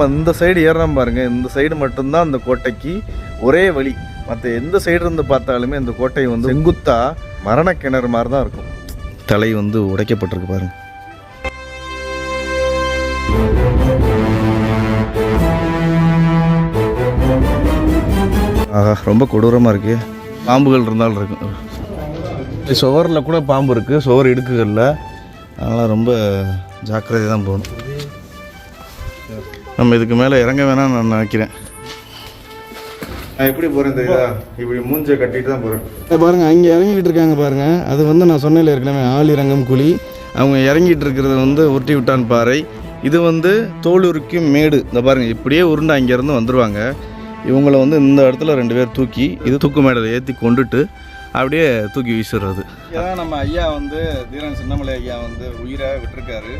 நம்ம இந்த சைடு ஏறுறோம் பாருங்கள், இந்த சைடு மட்டும்தான் அந்த கோட்டைக்கு ஒரே வழி. மற்ற எந்த சைடு இருந்து பார்த்தாலுமே இந்த கோட்டை வந்து செங்குத்தா மரண கிணறு மாதிரி தான் இருக்கும். தலை வந்து உடைக்கப்பட்டிருக்கு பாருங்க. ஆஹா, ரொம்ப கொடூரமாக இருக்கு. பாம்புகள் இருந்தாலும் இருக்கும். சுவரில் கூட பாம்பு இருக்குது, சுவர் இடுக்குகளில். அதனால் ரொம்ப ஜாக்கிரதை தான் போகணும். நம்ம இதுக்கு மேலே இறங்க வேணாம்னு நான் நினைக்கிறேன். நான் எப்படி போகிறேன் தெரியுதா? இப்படி மூஞ்சை கட்டிட்டு தான் போகிறேன். பாருங்கள், அங்கே இறங்கிட்டு இருக்காங்க பாருங்கள். அது வந்து நான் சொன்னேன் ஏற்கனவே, ஆள் இறங்கும் குழி. அவங்க இறங்கிட்டு இருக்கிறது வந்து உருட்டி விட்டான் பாறை. இது வந்து தோலுரிக்கு மேடு. இந்த பாருங்கள், இப்படியே உருண்டு அங்கேருந்து வந்துடுவாங்க. இவங்கள வந்து இந்த இடத்துல 2 பேர் தூக்கி இது தூக்கு மேடையில் ஏற்றி கொண்டுட்டு அப்படியே தூக்கி வீசுறது. ஏன்னா நம்ம ஐயா வந்து தீரன் சின்னமலை ஐயா வந்து உயிரை விட்டுருக்காரு.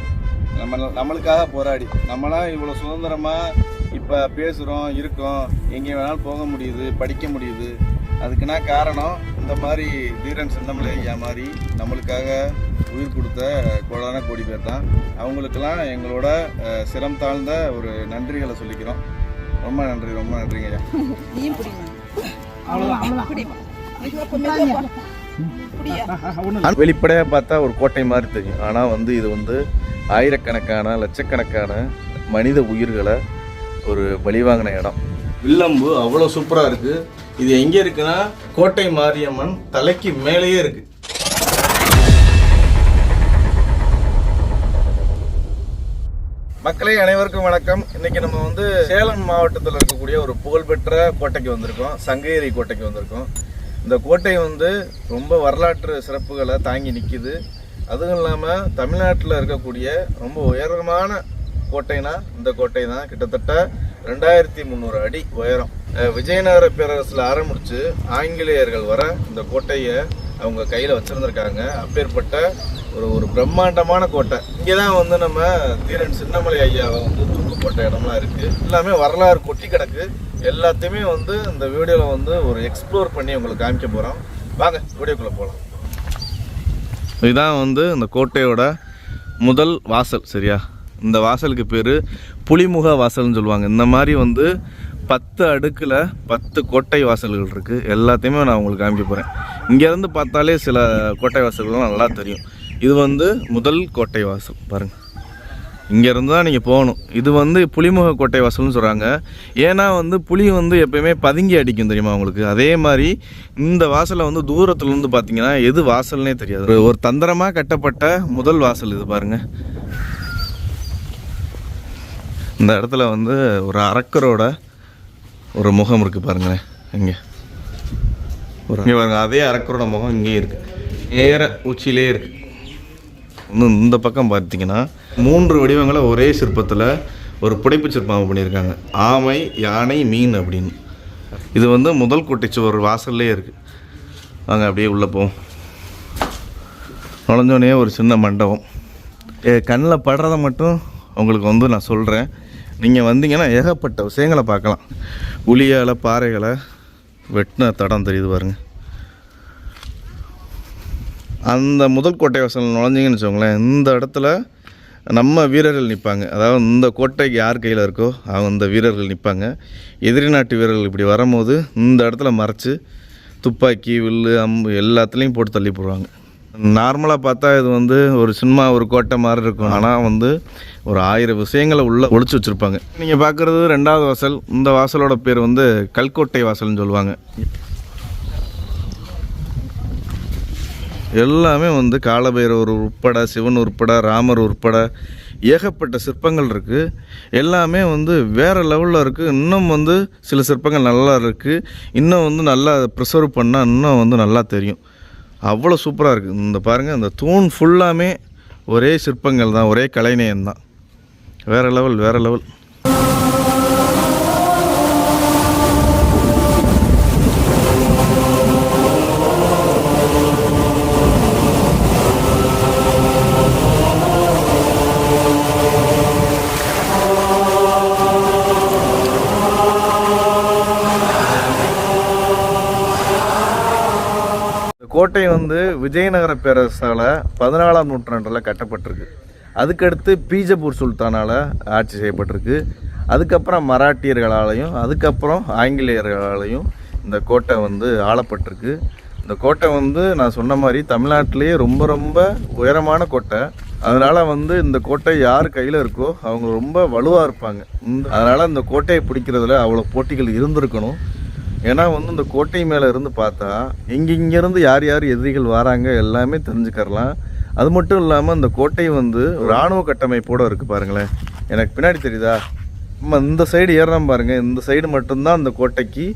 நம்மளுக்காக போராடி நம்மளாம் இவ்வளோ சுதந்திரமாக இப்போ பேசுகிறோம், இருக்கோம், எங்கே வேணாலும் போக முடியுது, படிக்க முடியுது. அதுக்குன்னா காரணம் இந்த மாதிரி தீரன் சின்னமலை ஐயா மாதிரி நம்மளுக்காக உயிர் கொடுத்த கோடான கோடி பேர் தான். அவங்களுக்கெல்லாம் எங்களோட சிரம் தாழ்ந்த ஒரு நன்றிகளை சொல்லிக்கிறோம். ரொம்ப நன்றி, ரொம்ப நன்றிங்க ஐயா. வெளிப்படையாக பார்த்தா ஒரு கோட்டை மாதிரி தெரியும். ஆனால் வந்து இது வந்து ஆயிரக்கணக்கான லட்சக்கணக்கான மனித உயிர்களை ஒரு பலிவாங்கின இடம். வில்லம்பு அவ்வளோ சூப்பராக இருக்குது. இது எங்கே இருக்குன்னா கோட்டை மாரியம்மன் தலைக்கு மேலேயே இருக்குது. மக்களே, அனைவருக்கும் வணக்கம். இன்னைக்கு நம்ம வந்து சேலம் மாவட்டத்தில் இருக்கக்கூடிய ஒரு புகழ்பெற்ற கோட்டைக்கு வந்திருக்கோம். சங்ககிரி கோட்டைக்கு வந்திருக்கோம். இந்த கோட்டை வந்து ரொம்ப வரலாற்று சிறப்புகளை தாங்கி நிற்கிது. அதுவும் இல்லாமல் தமிழ்நாட்டில் இருக்கக்கூடிய ரொம்ப உயரமான கோட்டைனா இந்த கோட்டை தான். கிட்டத்தட்ட 2300 அடி உயரம். விஜயநகர பேரரசில் ஆரம்பித்து ஆங்கிலேயர்கள் வர இந்த கோட்டையை அவங்க கையில் வச்சுருந்துருக்காங்க. அப்பேற்பட்ட ஒரு பிரம்மாண்டமான கோட்டை. இங்கே தான் வந்து நம்ம தீரன் சின்னமலை ஐயாவை வந்து தூக்கு போட்ட இடம்லாம் இருக்குது. எல்லாமே வரலாறு கொட்டி கிடக்கு. எல்லாத்தையுமே வந்து இந்த வீடியோவில் வந்து ஒரு எக்ஸ்ப்ளோர் பண்ணி உங்களுக்கு காமிக்க போகிறோம். வாங்க வீடியோக்குள்ளே போகலாம். இதுதான் வந்து இந்த கோட்டையோட முதல் வாசல். சரியா? இந்த வாசலுக்கு பேர் புலிமுக வாசல்னு சொல்லுவாங்க. இந்த மாதிரி வந்து 10 அடுக்கில் 10 கோட்டை வாசல்கள் இருக்குது. எல்லாத்தையுமே நான் உங்களுக்கு காமிக்க போகிறேன். இங்கேருந்து பார்த்தாலே சில கோட்டை வாசல்கள்லாம் நல்லா தெரியும். இது வந்து முதல் கோட்டை வாசல் பாருங்கள். இங்கேருந்து தான் நீங்கள் போகணும். இது வந்து புலிமுக கோட்டை வாசல்னு சொல்கிறாங்க. ஏன்னா வந்து புலி வந்து எப்போயுமே பதுங்கி அடிக்கும், தெரியுமா உங்களுக்கு? அதே மாதிரி இந்த வாசலை வந்து தூரத்துலேருந்து பார்த்தீங்கன்னா எது வாசல்னே தெரியாது. ஒரு தந்திரமாக கட்டப்பட்ட முதல் வாசல் இது பாருங்கள். இந்த இடத்துல வந்து ஒரு அரக்கரோட ஒரு முகம் இருக்குது பாருங்களேன். இங்கே பாருங்க, அதே அரக்கரோட முகம் இங்கே இருக்குது. நேர உச்சியிலே இருக்குது. இன்னும் இந்த பக்கம் பார்த்தீங்கன்னா 3 வடிவங்களை ஒரே சிற்பத்தில் ஒரு புடைப்பு சிற்பம் பண்ணியிருக்காங்க. ஆமை, யானை, மீன் அப்படின்னு. இது வந்து முதல் கோட்டைச்சுவர் வாசல்லே இருக்குது. வாங்க அப்படியே உள்ளே போவோம். நுழைஞ்சோடனே ஒரு சின்ன மண்டபம். கண்ணில் படுறதை மட்டும் உங்களுக்கு வந்து நான் சொல்கிறேன். நீங்கள் வந்தீங்கன்னா ஏகப்பட்ட விஷயங்களை பார்க்கலாம். உளியால் பாறைகளை வெட்டின தடம் தெரியுது பாருங்க. அந்த முதல் கோட்டை வாசல் நுழைஞ்சிங்கன்னு வச்சுக்கோங்களேன், இந்த இடத்துல நம்ம வீரர்கள் நிற்பாங்க. அதாவது இந்த கோட்டைக்கு யார் கையில் இருக்கோ அவங்க இந்த வீரர்கள் நிற்பாங்க. எதிரி நாட்டு வீரர்கள் இப்படி வரும்போது இந்த இடத்துல மறைச்சி துப்பாக்கி, வில்லு, அம்பு எல்லாத்துலேயும் போட்டு தள்ளி போடுவாங்க. நார்மலாக பார்த்தா இது வந்து ஒரு சும்மா ஒரு கோட்டை மாதிரி இருக்கும். ஆனால் வந்து ஒரு 1000 விஷயங்களை உள்ளே ஒழிச்சு வச்சுருப்பாங்க. நீங்கள் பார்க்குறது 2வது வாசல். இந்த வாசலோட பேர் வந்து கல்கோட்டை வாசல்னு சொல்லுவாங்க. எல்லாமே வந்து காலபைரவர் உட்பட, சிவன் உட்பட, ராமர் உட்பட ஏகப்பட்ட சிற்பங்கள் இருக்குது. எல்லாமே வந்து வேறு லெவலில் இருக்குது. இன்னும் வந்து சில சிற்பங்கள் நல்லா இருக்குது. இன்னும் வந்து நல்லா ப்ரிசர்வ் பண்ணால் இன்னும் வந்து நல்லா தெரியும். அவ்வளோ சூப்பராக இருக்குது. இந்த பாருங்கள், இந்த தூண் ஃபுல்லாமே ஒரே சிற்பங்கள் தான், ஒரே கலைநயம் தான். வேறு லெவல், வேறு லெவல். கோட்டை வந்து விஜயநகர பேரரசால் 14ஆம் நூற்றாண்டில் கட்டப்பட்டிருக்கு. அதுக்கடுத்து பீஜப்பூர் சுல்தானால் ஆட்சி செய்யப்பட்டிருக்கு. அதுக்கப்புறம் மராட்டியர்களாலையும் அதுக்கப்புறம் ஆங்கிலேயர்களாலையும் இந்த கோட்டை வந்து ஆளப்பட்டிருக்கு. இந்த கோட்டை வந்து நான் சொன்ன மாதிரி தமிழ்நாட்டிலேயே ரொம்ப ரொம்ப உயரமான கோட்டை. அதனால் வந்து இந்த கோட்டை யார் கையில் இருக்கோ அவங்க ரொம்ப வலுவாக இருப்பாங்க. அதனால் இந்த கோட்டையை பிடிக்கிறதுல அவ்வளோ போட்டிகள் இருந்திருக்கணும். ஏன்னா வந்து இந்த கோட்டை மேலே இருந்து பார்த்தா இங்கேருந்து யார் யார் எதிரிகள் வராங்க எல்லாமே தெரிஞ்சுக்கரலாம். அது மட்டும் இல்லாமல் இந்த கோட்டை வந்து இராணுவ கட்டமைப்போடு இருக்குது பாருங்களேன். எனக்கு பின்னாடி தெரியுதா, நம்ம இந்த சைடு ஏறுறோம் பாருங்கள், இந்த சைடு மட்டும்தான் அந்த கோட்டைக்கு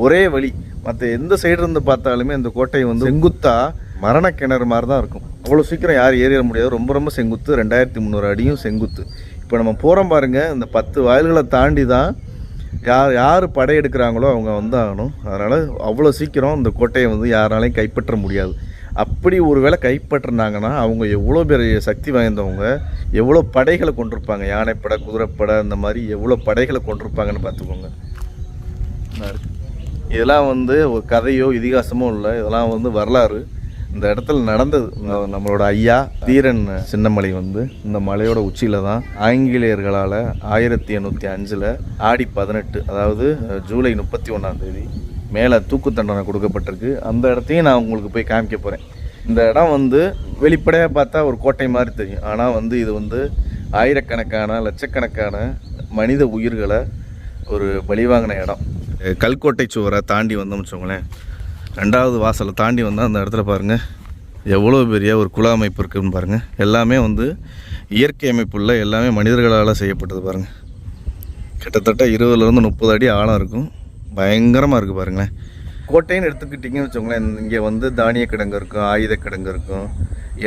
ஒரே வழி. மற்ற எந்த சைடு இருந்து பார்த்தாலுமே இந்த கோட்டை வந்து செங்குத்தா மரண கிணறு மாதிரி தான் இருக்கும். அவ்வளோ சீக்கிரம் யாரும் ஏறிட முடியாது. ரொம்ப ரொம்ப செங்குத்து, 2300 அடியும் செங்குத்து. இப்போ நம்ம போகிறோம் பாருங்கள், இந்த 10 வாயில்களை தாண்டி தான் யார் படையெடுக்கிறாங்களோ அவங்க வந்து ஆகணும். அதனால் அவ்வளோ சீக்கிரம் இந்த கோட்டையை வந்து யாராலையும் கைப்பற்ற முடியாது. அப்படி ஒரு வேளை கைப்பற்றினாங்கன்னா அவங்க எவ்வளோ பெரிய சக்தி வாய்ந்தவங்க, எவ்வளோ படைகளை கொண்டிருப்பாங்க, யானைப்படை குதிரைப்படை இந்த மாதிரி எவ்வளோ படைகளை கொண்டிருப்பாங்கன்னு பார்த்துக்கோங்க. இதெல்லாம் வந்து ஒரு கதையோ இதிகாசமோ இல்லை, இதெல்லாம் வந்து வரலாறு. இந்த இடத்துல நடந்தது. நம்மளோட ஐயா தீரன் சின்னமலை வந்து இந்த மலையோட உச்சியில் தான் ஆங்கிலேயர்களால் 1805 ஆடி 18 அதாவது ஜூலை 31 மேலே தூக்கு தண்டனை கொடுக்கப்பட்டிருக்கு. அந்த இடத்தையும் நான் உங்களுக்கு போய் காமிக்க போகிறேன். இந்த இடம் வந்து வெளிப்படையாக பார்த்தா ஒரு கோட்டை மாதிரி தெரியும். ஆனால் வந்து இது வந்து ஆயிரக்கணக்கான லட்சக்கணக்கான மனித உயிர்களை ஒரு பலிவாங்கின இடம். கல்கோட்டை சுவரை தாண்டி வந்தோம்னு வச்சுக்கோங்களேன், 2வது வாசலை தாண்டி வந்தால் அந்த இடத்துல பாருங்கள் எவ்வளோ பெரிய ஒரு குழா அமைப்பு இருக்குதுன்னு பாருங்கள். எல்லாமே வந்து இயற்கை அமைப்புள்ள எல்லாமே மனிதர்களால் செய்யப்பட்டது பாருங்கள். கிட்டத்தட்ட 20லேருந்து 30 அடி ஆழம் இருக்கும். பயங்கரமாக இருக்குது பாருங்களேன். கோட்டைன்னு எடுத்துக்கிட்டிங்கன்னு வச்சுக்கோங்களேன், இங்கே வந்து தானிய கிடங்கு இருக்கும், ஆயுத கிடங்கு இருக்கும்,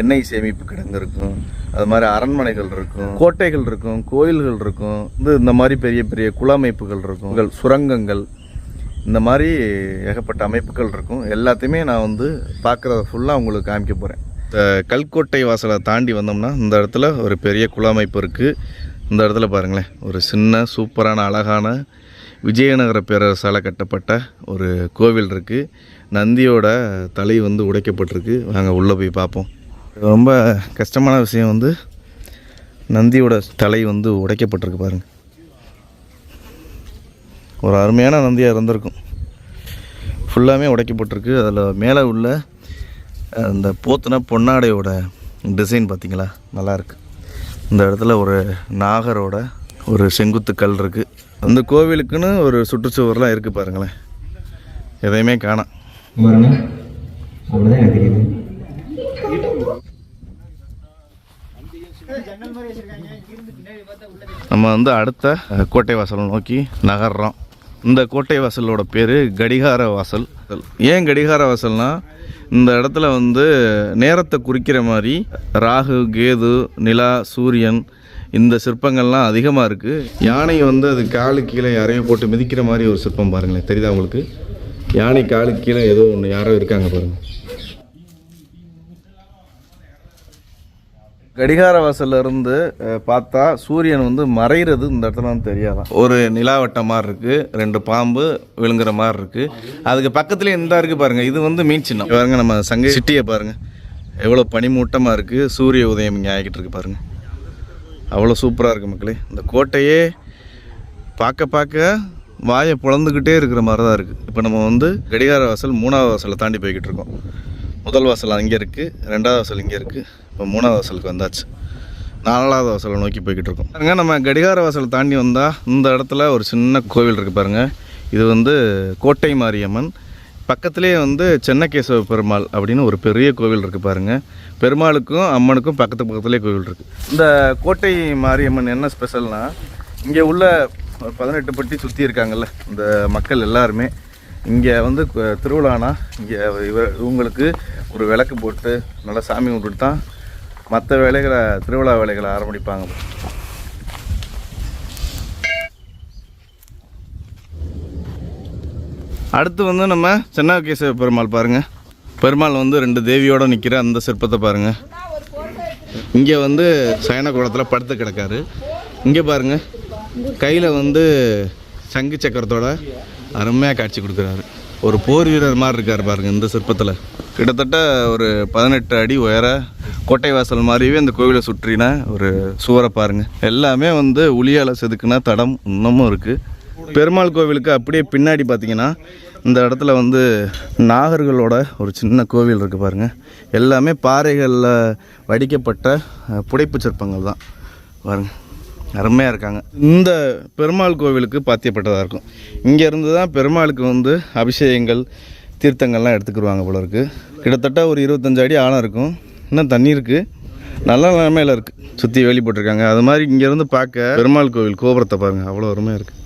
எண்ணெய் சேமிப்பு கிடங்கு இருக்கும், அது மாதிரி அரண்மனைகள் இருக்கும், கோட்டைகள் இருக்கும், கோயில்கள் இருக்கும், இந்த மாதிரி பெரிய பெரிய குழாமைப்புகள் இருக்கும், சுரங்கங்கள், இந்த மாதிரி ஏகப்பட்ட அமைப்புகள் இருக்கும். எல்லாத்தையுமே நான் வந்து பார்க்குறத ஃபுல்லாக உங்களுக்கு காமிக்க போகிறேன். இந்த கல்கோட்டை வாசலை தாண்டி வந்தோம்னா இந்த இடத்துல ஒரு பெரிய குழாமைப்பு இருக்குது. இந்த இடத்துல பாருங்களேன், ஒரு சின்ன சூப்பரான அழகான விஜயநகர பேரரசால் கட்டப்பட்ட ஒரு கோவில் இருக்குது. நந்தியோட தலை வந்து உடைக்கப்பட்டிருக்கு. வாங்க உள்ளே போய் பார்ப்போம். ரொம்ப கஷ்டமான விஷயம் வந்து நந்தியோட தலை வந்து உடைக்கப்பட்டிருக்கு பாருங்கள். ஒரு அருமையான நந்தியாக இருந்திருக்கும். ஃபுல்லாமே உடைக்கப்பட்டிருக்கு. அதில் மேலே உள்ள அந்த போத்துன பொன்னாடையோட டிசைன் பார்த்திங்களா, நல்லாயிருக்கு. இந்த இடத்துல ஒரு நாகரோட ஒரு செங்குத்து கல் இருக்குது. அந்த கோவிலுக்குன்னு ஒரு சுற்றுச்சுவர்லாம் இருக்குது பாருங்களேன். எதையுமே காணோம். நம்ம வந்து அடுத்த கோட்டை வாசலை நோக்கி நகர்றோம். இந்த கோட்டை வாசலோட பேர் கடிகார வாசல். ஏன் கடிகார வாசல்னால் இந்த இடத்துல வந்து நேரத்தை குறிக்கிற மாதிரி ராகு, கேது, நிலா, சூரியன் இந்த சிற்பங்கள்லாம் அதிகமாக இருக்குது. யானை வந்து அது காலு கீழே யாரையும் போட்டு மிதிக்கிற மாதிரி ஒரு சிற்பம் பாருங்களேன், தெரியுதா உங்களுக்கு? யானை காலு கீழே ஏதோ ஒன்று யாரோ இருக்காங்க பாருங்கள். கடிகார வாசல்ல இருந்து பார்த்தா சூரியன் வந்து மறைகிறது இந்த இடத்துல தெரியாதான். ஒரு நிலாவட்டம் மாதிரி இருக்குது, 2 பாம்பு விழுங்குற மாதிரி இருக்குது. அதுக்கு பக்கத்துலேயே இந்த இருக்குது பாருங்கள், இது வந்து மீன் சின்னம் பாருங்கள். நம்ம சங்கை சிட்டியை பாருங்கள், எவ்வளோ பனிமூட்டமாக இருக்குது. சூரிய உதயம் இங்கே ஆகிட்டு இருக்கு பாருங்கள். அவ்வளோ சூப்பராக இருக்குது மக்களே. இந்த கோட்டையே பார்க்க வாயை பிளந்துக்கிட்டே இருக்கிற மாதிரி தான் இருக்குது. இப்போ நம்ம வந்து கடிகார வாசல் 3வது வாசலை தாண்டி போய்கிட்டு இருக்கோம். முதல் வாசல் அங்கே இருக்குது, 2வது வாசல் இங்கே இருக்குது. இப்போ 3வது வாசலுக்கு வந்தாச்சு. 4வது வாசலை நோக்கி போய்கிட்டு இருக்கோம் பாருங்க. நம்ம கடிகார வாசலை தாண்டி வந்தால் இந்த இடத்துல ஒரு சின்ன கோவில் இருக்குது பாருங்கள். இது வந்து கோட்டை மாரியம்மன். பக்கத்துலேயே வந்து சென்னகேசவ பெருமாள் அப்படின்னு ஒரு பெரிய கோவில் இருக்குது பாருங்கள். பெருமாளுக்கும் அம்மனுக்கும் பக்கத்துலேயே கோவில் இருக்குது. இந்த கோட்டை மாரியம்மன் என்ன ஸ்பெஷல்னால், இங்கே உள்ள 18 பட்டி சுற்றி இருக்காங்கல்ல இந்த மக்கள் எல்லாருமே இங்கே வந்து திருவிழானா இங்கே இவங்களுக்கு ஒரு விளக்கு போட்டு நல்லா சாமி கும்பிட்டு தான் மற்ற வேலைகளை திருவிழா வேலைகளை ஆரம்பிப்பாங்க. அடுத்து வந்து நம்ம சென்னகேசவ பெருமாள் பாருங்கள். பெருமாள் வந்து 2 தேவியோடு நிற்கிற அந்த சிற்பத்தை பாருங்கள். இங்கே வந்து சயன கோலத்தில் படுத்து கிடக்காரு. இங்கே பாருங்கள், கையில் வந்து சங்கு சக்கரத்தோட அருமையாக காட்சி கொடுக்குறாரு. ஒரு போர் வீரர் மாதிரி இருக்கார் பாருங்கள் இந்த சிற்பத்தில். கிட்டத்தட்ட ஒரு 18 அடி உயர கோட்டை வாசல் மாதிரியே இந்த கோவிலை சுற்றின ஒரு சுவரை பாருங்கள். எல்லாமே வந்து உளியால் செதுக்குனா தடம் இன்னமும் இருக்குது. பெருமாள் கோவிலுக்கு அப்படியே பின்னாடி பார்த்தீங்கன்னா இந்த இடத்துல வந்து நாகர்களோட ஒரு சின்ன கோவில் இருக்குது பாருங்கள். எல்லாமே பாறைகளில் வடிக்கப்பட்ட புடைப்பு சிற்பங்கள் தான் பாருங்கள், அருமையாக இருக்காங்க. இந்த பெருமாள் கோவிலுக்கு பாத்தியப்பட்டதாக இருக்கும். இங்கேருந்து தான் பெருமாளுக்கு வந்து அபிஷேகங்கள் தீர்த்தங்கள்லாம் எடுத்துக்கிடுவாங்க போல இருக்குது. கிட்டத்தட்ட ஒரு 25 அடி ஆழம் இருக்கும். இன்னும் தண்ணி இருக்குது, நல்ல நிலைமையில் இருக்குது. சுற்றி வேலி போட்டிருக்காங்க. அது மாதிரி இங்கேருந்து பார்க்க பெருமாள் கோவில் கோபுரத்தை பாருங்கள், அவ்வளோ அருமையாக இருக்குது.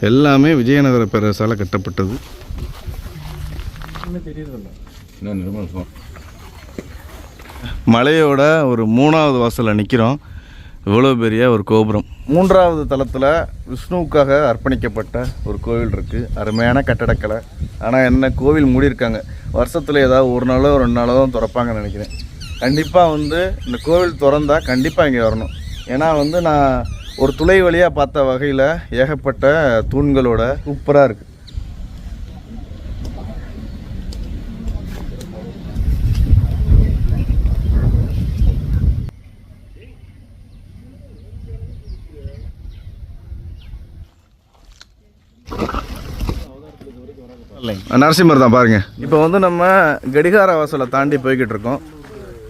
எல்லாமே விஜயநகர பேரரசால் கட்டப்பட்டது. மலையோட ஒரு 3வது வாசலில் நிற்கிறோம். இவ்வளோ பெரிய ஒரு கோபுரம். 3வது தளத்தில் விஷ்ணுவுக்காக அர்ப்பணிக்கப்பட்ட ஒரு கோவில் இருக்குது. அருமையான கட்டடக்கலை. ஆனால் என்ன, கோவில் மூடியிருக்காங்க. வருஷத்தில் ஏதாவது ஒரு நாளோ 2 நாளோ தான் திறப்பாங்கன்னு நினைக்கிறேன். கண்டிப்பாக வந்து இந்த கோவில் திறந்தால் கண்டிப்பாக இங்கே வரணும். ஏன்னா வந்து நான் ஒரு துளை வழியாக பார்த்த வகையில் ஏகப்பட்ட தூண்களோட சூப்பராக இருக்குது. நரசிம்மர் தான் பாருங்க. இப்போ வந்து நம்ம கடிகார வாசலை தாண்டி போய்கிட்டு இருக்கோம்.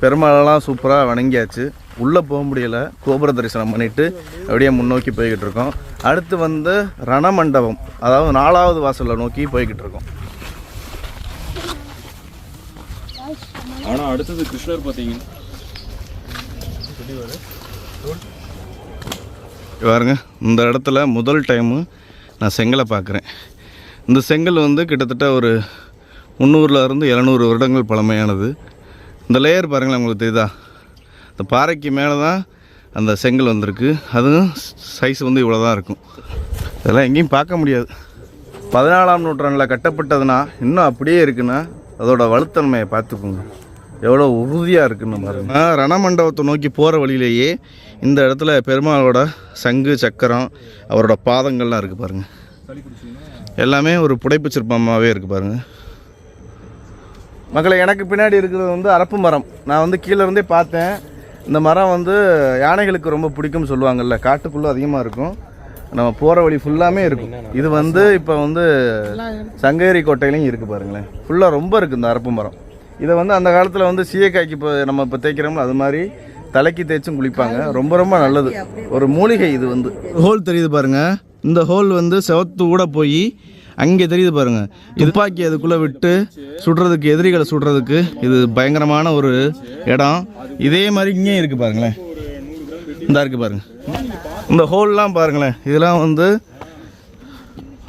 பெருமாளெல்லாம் சூப்பராக வணங்கியாச்சு. உள்ளே போக முடியலை, கோபுர தரிசனம் பண்ணிவிட்டு அப்படியே முன்னோக்கி போய்கிட்டு இருக்கோம். அடுத்து வந்து ரணமண்டபம், அதாவது 4வது வாசலை நோக்கி போய்கிட்டு இருக்கோம். ஆனால் அடுத்தது கிருஷ்ணர் பார்த்தீங்க பாருங்க. இந்த இடத்துல முதல் டைமு நான் செங்கலை பார்க்குறேன். இந்த செங்கல் வந்து கிட்டத்தட்ட ஒரு 300லேருந்து 700 வருடங்கள் பழமையானது. இந்த லேயர் பாருங்களேன், உங்களுக்கு தெரியுதா? இந்த பாறைக்கு மேலே தான் அந்த செங்கல் வந்திருக்கு. அதுவும் சைஸ் வந்து இவ்வளோ தான் இருக்கும். இதெல்லாம் எங்கேயும் பார்க்க முடியாது. 14ஆம் நூற்றாண்டில் கட்டப்பட்டதுன்னா இன்னும் அப்படியே இருக்குன்னா அதோட வலுத்தன்மையை பார்த்துக்கோங்க, எவ்வளோ உறுதியாக இருக்குன்னு பாருங்க. ரணமண்டபத்தை நோக்கி போகிற வழியிலேயே இந்த இடத்துல பெருமாளோட சங்கு சக்கரம் அவரோட பாதங்கள்லாம் இருக்குது பாருங்கள். எல்லாமே ஒரு புடைப்பு சிற்பமாகவே இருக்குது பாருங்கள். மக்களை, எனக்கு பின்னாடி இருக்கிறது வந்து அரப்பு மரம். நான் வந்து கீழே இருந்தே பார்த்தேன். இந்த மரம் வந்து யானைகளுக்கு ரொம்ப பிடிக்கும்னு சொல்லுவாங்கள்ல, காட்டுக்குள்ளே அதிகமாக இருக்கும். நம்ம போகிற வழி ஃபுல்லாமே இருக்கும். இது வந்து இப்போ வந்து சங்ககிரி கோட்டையிலையும் இருக்குது பாருங்களேன். ஃபுல்லாக ரொம்ப இருக்குது இந்த அரப்பு மரம். இதை வந்து அந்த காலத்தில் வந்து சீயக்காய்க்கு இப்போ நம்ம இப்போ தேய்க்கிறோம்ல அது மாதிரி தலைக்கு தேய்ச்சும் குளிப்பாங்க. ரொம்ப ரொம்ப நல்லது. ஒரு மூலிகை. இது வந்து ஹோல் தெரியுது பாருங்கள். இந்த ஹோல் வந்து செவத்து கூட போய் அங்கே தெரியுது பாருங்கள். துப்பாக்கி அதுக்குள்ளே விட்டு சுடுறதுக்கு, எதிரிகளை சுடுறதுக்கு இது பயங்கரமான ஒரு இடம். இதே மாதிரி இங்கேயும் இருக்குது பாருங்களேன். இந்த இருக்குது பாருங்கள். இந்த ஹோல்லாம் பாருங்களேன். இதெல்லாம் வந்து